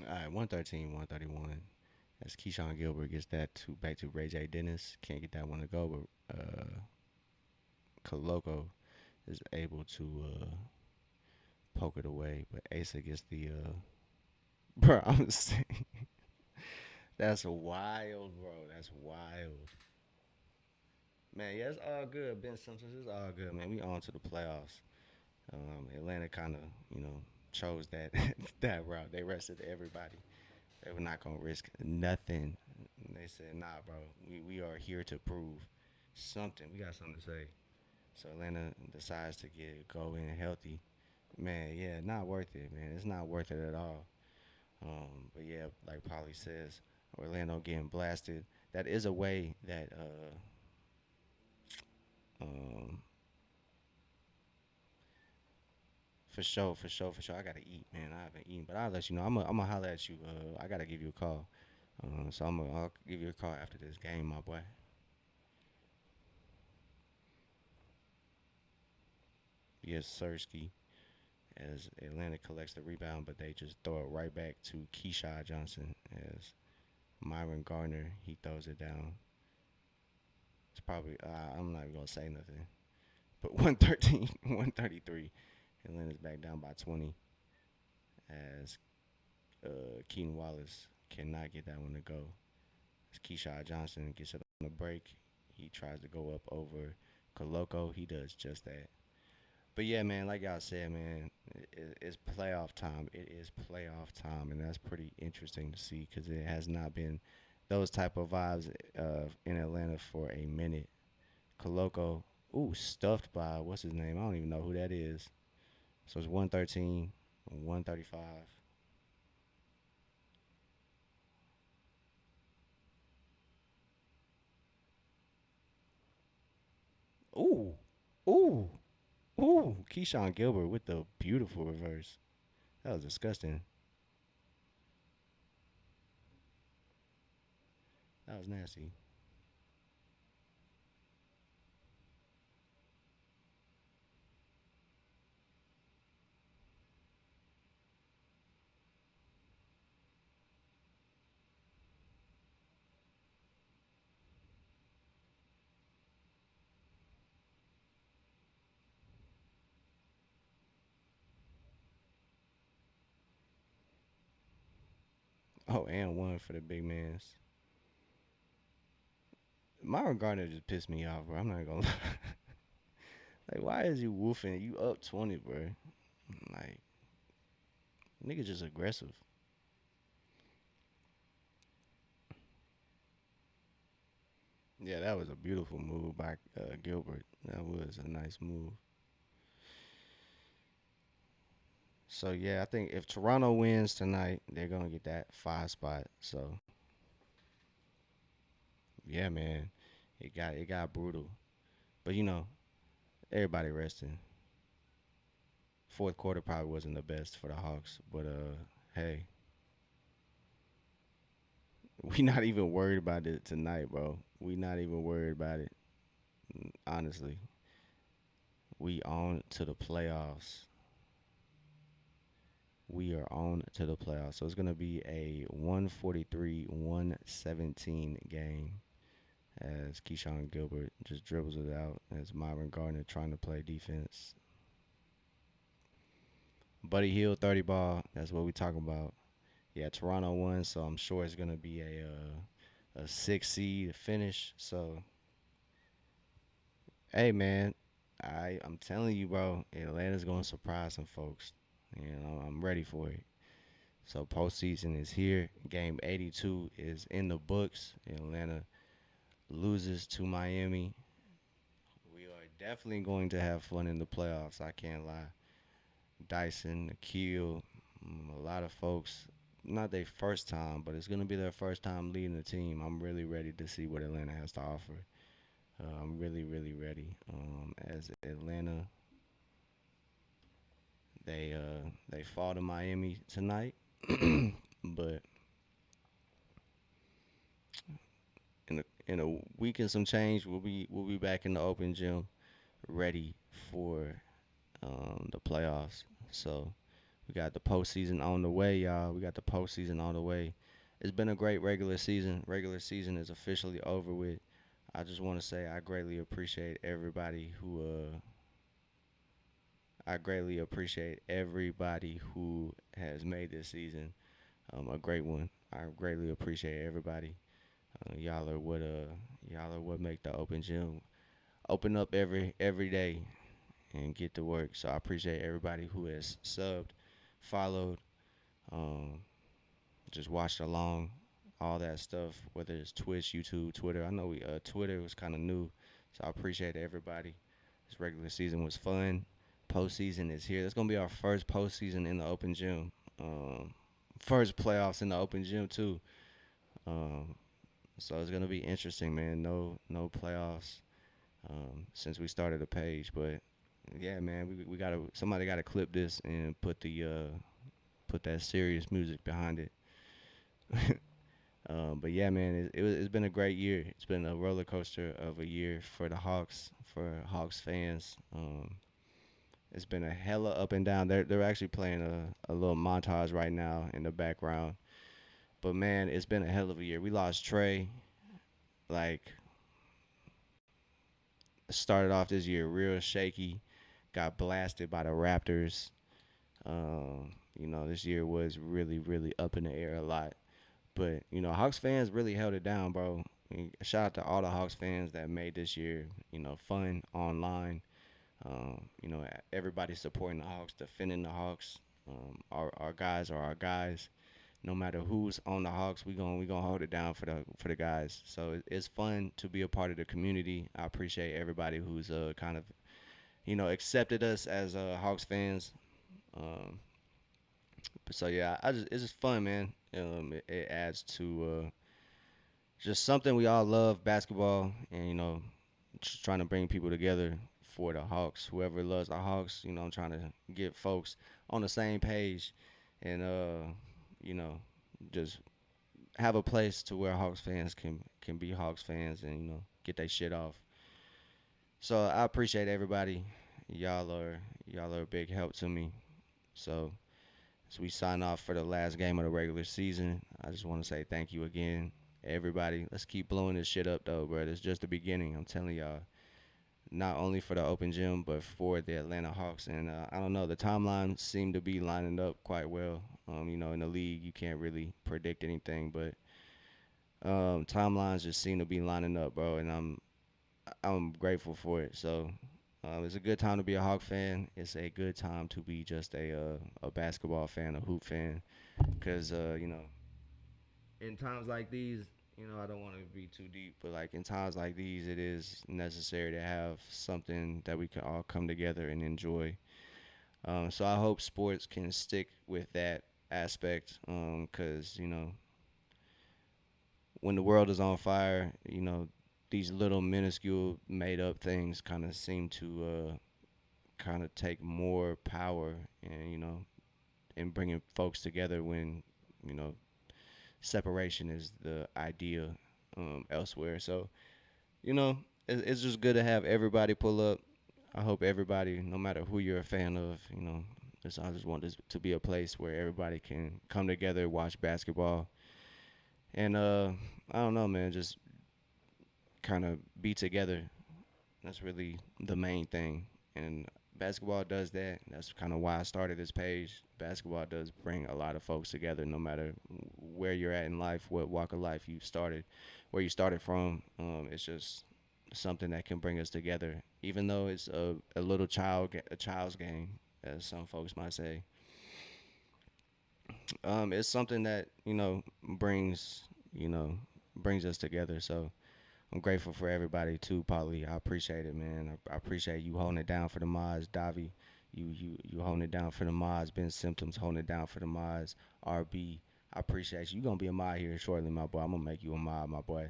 S1: All right, 113, 131. As Keyshawn Gilbert gets that to back to Ray J. Dennis. Can't get that one to go, but Coloco is able to poke it away. But Asa gets the bro, I'm saying that's wild, bro. That's wild. Man, yeah, it's all good. Ben Simpsons, it's all good, man. We on to the playoffs. Atlanta kind of, chose that that route. They rested everybody. They were not gonna risk nothing. They said, "Nah, bro. We are here to prove something. We got something to say." So Atlanta decides to go in healthy. Man, yeah, not worth it, man. It's not worth it at all. But yeah, like Polly says, Orlando getting blasted. That is a way that um for sure, for sure, for sure. I gotta eat, man. I haven't eaten, but I'll let you know. I'm gonna holler at you. I gotta give you a call. So I'll give you a call after this game, my boy. Yes, Sirski. As Atlanta collects the rebound, but they just throw it right back to Keyshawn Johnson as Myron Gardner he throws it down. It's probably I'm not even gonna say nothing. But 113, 133. Atlanta's back down by 20 as Keaton Wallace cannot get that one to go. As Keyshawn Johnson gets it on the break, he tries to go up over Coloco. He does just that. But yeah, man, like y'all said, man, it's playoff time. It is playoff time, and that's pretty interesting to see because it has not been those type of vibes in Atlanta for a minute. Coloco, ooh, stuffed by what's his name? I don't even know who that is. So it's 113, 135. Ooh, ooh, ooh. Keyshawn Gilbert with the beautiful reverse. That was disgusting. That was nasty. Oh, and one for the big mans. Myron Gardner just pissed me off, bro. I'm not gonna lie. Like, why is you woofing? You up 20, bro. Like, nigga just aggressive. Yeah, that was a beautiful move by Gilbert. That was a nice move. So, yeah, I think if Toronto wins tonight, they're going to get that 5 spot. So, yeah, man, it got brutal. But, everybody resting. Fourth quarter probably wasn't the best for the Hawks. But, hey, we not even worried about it tonight, bro. We not even worried about it, honestly. We on to the playoffs. We are on to the playoffs. So it's going to be a 143-117 game as Keyshawn Gilbert just dribbles it out as Myron Gardner trying to play defense. Buddy Hield 30 ball. That's what we talking about. Yeah, Toronto won, so I'm sure it's going to be a 6 seed finish. So, hey, man, I'm telling you, bro, Atlanta's going to surprise some folks. I'm ready for it. So postseason is here. Game 82 is in the books. Atlanta loses to Miami. We are definitely going to have fun in the playoffs. I can't lie. Dyson, Akil, a lot of folks not their first time, but it's gonna be their first time leading the team. I'm really ready to see what Atlanta has to offer. I'm really, really ready. As Atlanta, they fall to Miami tonight, but in a week and some change, we'll be back in the open gym, ready for the playoffs. So we got the postseason on the way, y'all. We got the postseason on the way. It's been a great regular season. Regular season is officially over with. I just want to say I greatly appreciate everybody who has made this season a great one. I greatly appreciate everybody. Y'all are what make the open gym open up every day and get to work. So I appreciate everybody who has subbed, followed, um, just watched along, all that stuff. Whether it's Twitch, YouTube, Twitter. I know Twitter was kind of new, so I appreciate everybody. This regular season was fun. Postseason is here. That's gonna be our first postseason in the open gym. First playoffs in the open gym too. Um, so it's gonna be interesting, man. No playoffs since we started the page, but yeah, man, we gotta somebody gotta clip this and put that serious music behind it. But yeah, man, it's been a great year. It's been a roller coaster of a year for the Hawks, for Hawks fans. It's been a hella up and down. They're actually playing a little montage right now in the background. But man, it's been a hell of a year. We lost Trey. Like started off this year real shaky. Got blasted by the Raptors. This year was really, really up in the air a lot. But Hawks fans really held it down, bro. Shout out to all the Hawks fans that made this year, fun online. Everybody supporting the Hawks, defending the Hawks. Our guys are our guys. No matter who's on the Hawks, we gonna hold it down for the guys. So it's fun to be a part of the community. I appreciate everybody who's kind of accepted us as Hawks fans. Um, so yeah, it's just fun, man. It adds to just something we all love, basketball, and just trying to bring people together for the Hawks. Whoever loves the Hawks, I'm trying to get folks on the same page, and you know, just have a place to where Hawks fans can be Hawks fans and get their shit off. So I appreciate everybody. Y'all are a big help to me. So as we sign off for the last game of the regular season, I just want to say thank you again, everybody. Let's keep blowing this shit up though, bro. It's just the beginning. I'm telling y'all. Not only for the open gym, but for the Atlanta Hawks. And I don't know, the timelines seem to be lining up quite well. In the league, you can't really predict anything, but timelines just seem to be lining up, bro. And I'm grateful for it. So it's a good time to be a Hawk fan. It's a good time to be just a basketball fan, a hoop fan, because in times like these, I don't want to be too deep, but like in times like these, it is necessary to have something that we can all come together and enjoy. So I hope sports can stick with that aspect, because when the world is on fire, these little minuscule made up things kind of seem to kind of take more power and and bringing folks together when you know separation is the idea elsewhere. So it's just good to have everybody pull up. I hope everybody, no matter who you're a fan of, I just want this to be a place where everybody can come together, watch basketball, and I don't know, man, just kind of be together. That's really the main thing, and basketball does that. That's kind of why I started this page. Basketball does bring a lot of folks together, no matter where you're at in life, what walk of life you started, where you started from. It's just something that can bring us together, even though it's a little a child's game, as some folks might say. It's something that you know brings us together. So I'm grateful for everybody too, Polly. I appreciate it, man. I appreciate you holding it down for the mods, Davi. You holding it down for the mods. Ben Symptoms holding it down for the mods. RB I appreciate you. You gonna be a mod here shortly, my boy. I'm gonna make you a mod, my boy.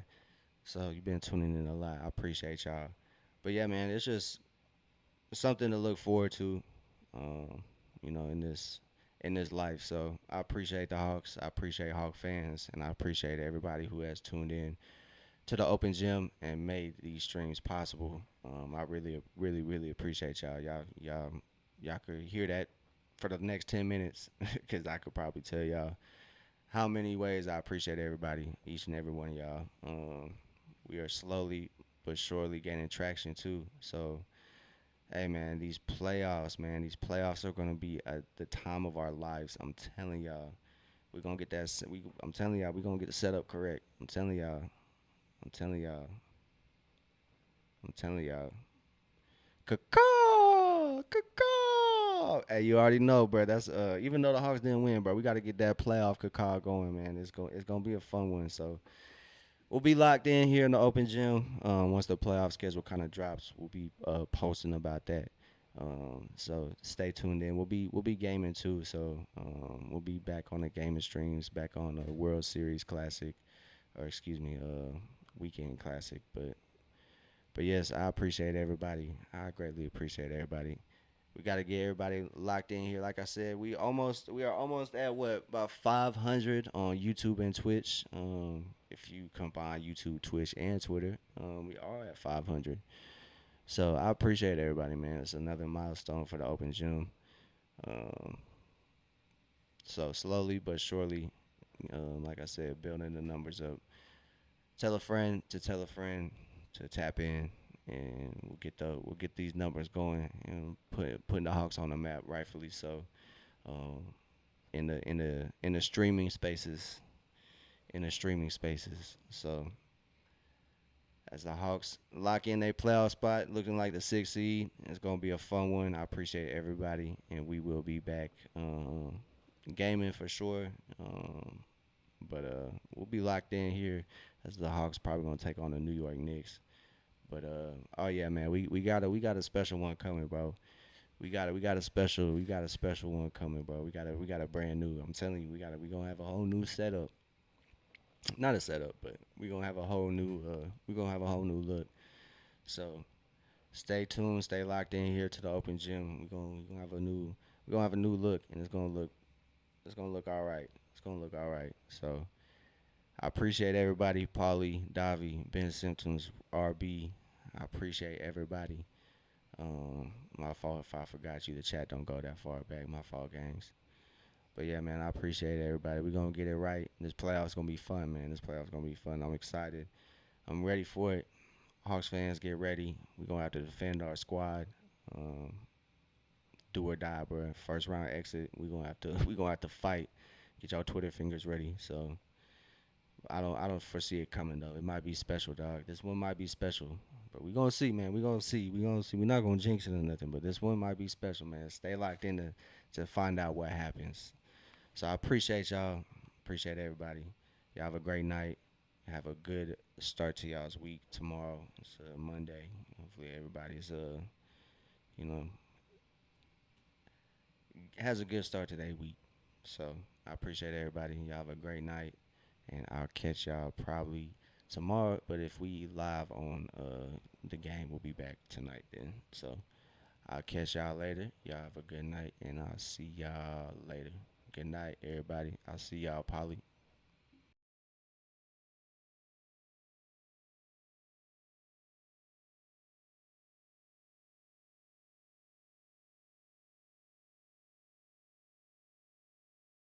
S1: So you've been tuning in a lot. I appreciate y'all. But yeah, man, it's just something to look forward to. Um, in this life. So I appreciate the Hawks. I appreciate Hawk fans, and I appreciate everybody who has tuned in to the open gym and made these streams possible. I really, really, really appreciate y'all. Y'all could hear that for the next 10 minutes, because I could probably tell y'all how many ways I appreciate everybody, each and every one of y'all. We are slowly but surely gaining traction too. So, hey man, these playoffs are gonna be at the time of our lives. I'm telling y'all, we're gonna get that. I'm telling y'all, we're gonna get the setup correct. I'm telling y'all. I'm telling y'all. I'm telling y'all. Caw, caw. Hey, you already know, bro. That's even though the Hawks didn't win, bro, we got to get that playoff caw going, man. It's gonna be a fun one. So we'll be locked in here in the open gym. Once the playoff schedule kind of drops, we'll be posting about that. So stay tuned in. We'll be gaming too. So we'll be back on the gaming streams, back on the World Series Classic, or excuse me, Weekend Classic. But yes, I appreciate everybody. I greatly appreciate everybody. We got to get everybody locked in here. Like I said, we are almost at what, about 500 on YouTube and Twitch. If you combine YouTube, Twitch, and Twitter, we are at 500. So I appreciate everybody, man. It's another milestone for the Open Gym. Um, so slowly but surely, like I said, building the numbers up. Tell a friend to tell a friend to tap in, and we'll get these numbers going and putting the Hawks on the map, rightfully so. Um, in the streaming spaces. So as the Hawks lock in their playoff spot, looking like the sixth seed, it's gonna be a fun one. I appreciate everybody, and we will be back gaming for sure. But we'll be locked in here as the Hawks probably gonna take on the New York Knicks. But oh yeah, man, we got a special one coming, bro. We got a special one coming, bro. We got a brand new. I'm telling you, we gonna have a whole new setup. Not a setup, but we gonna have a whole new look. So stay tuned, stay locked in here to the open gym. We're gonna have a new look, and it's gonna look all right. It's gonna look all right. So I appreciate everybody, Paulie, Davi, Ben Simpsons, RB. I appreciate everybody. My fault if I forgot you. The chat don't go that far back. My fault, gangs. But yeah, man, I appreciate everybody. We're gonna get it right. This playoff's gonna be fun, man. This playoff's gonna be fun. I'm excited. I'm ready for it. Hawks fans, get ready. We're gonna have to defend our squad. Um, do or die, bro. First round exit. We gonna have to fight. Get y'all Twitter fingers ready. So I don't foresee it coming though. It might be special, dog. This one might be special. But we gonna see, man. We gonna see. We gonna see. We're not gonna jinx it or nothing. But this one might be special, man. Stay locked in to find out what happens. So I appreciate y'all. Appreciate everybody. Y'all have a great night. Have a good start to y'all's week tomorrow. It's Monday. Hopefully everybody's you know has a good start to their week. So I appreciate everybody. Y'all have a great night, and I'll catch y'all probably tomorrow. But if we live on the game, we'll be back tonight then. So I'll catch y'all later. Y'all have a good night, and I'll see y'all later. Good night, everybody. I'll see y'all, Polly.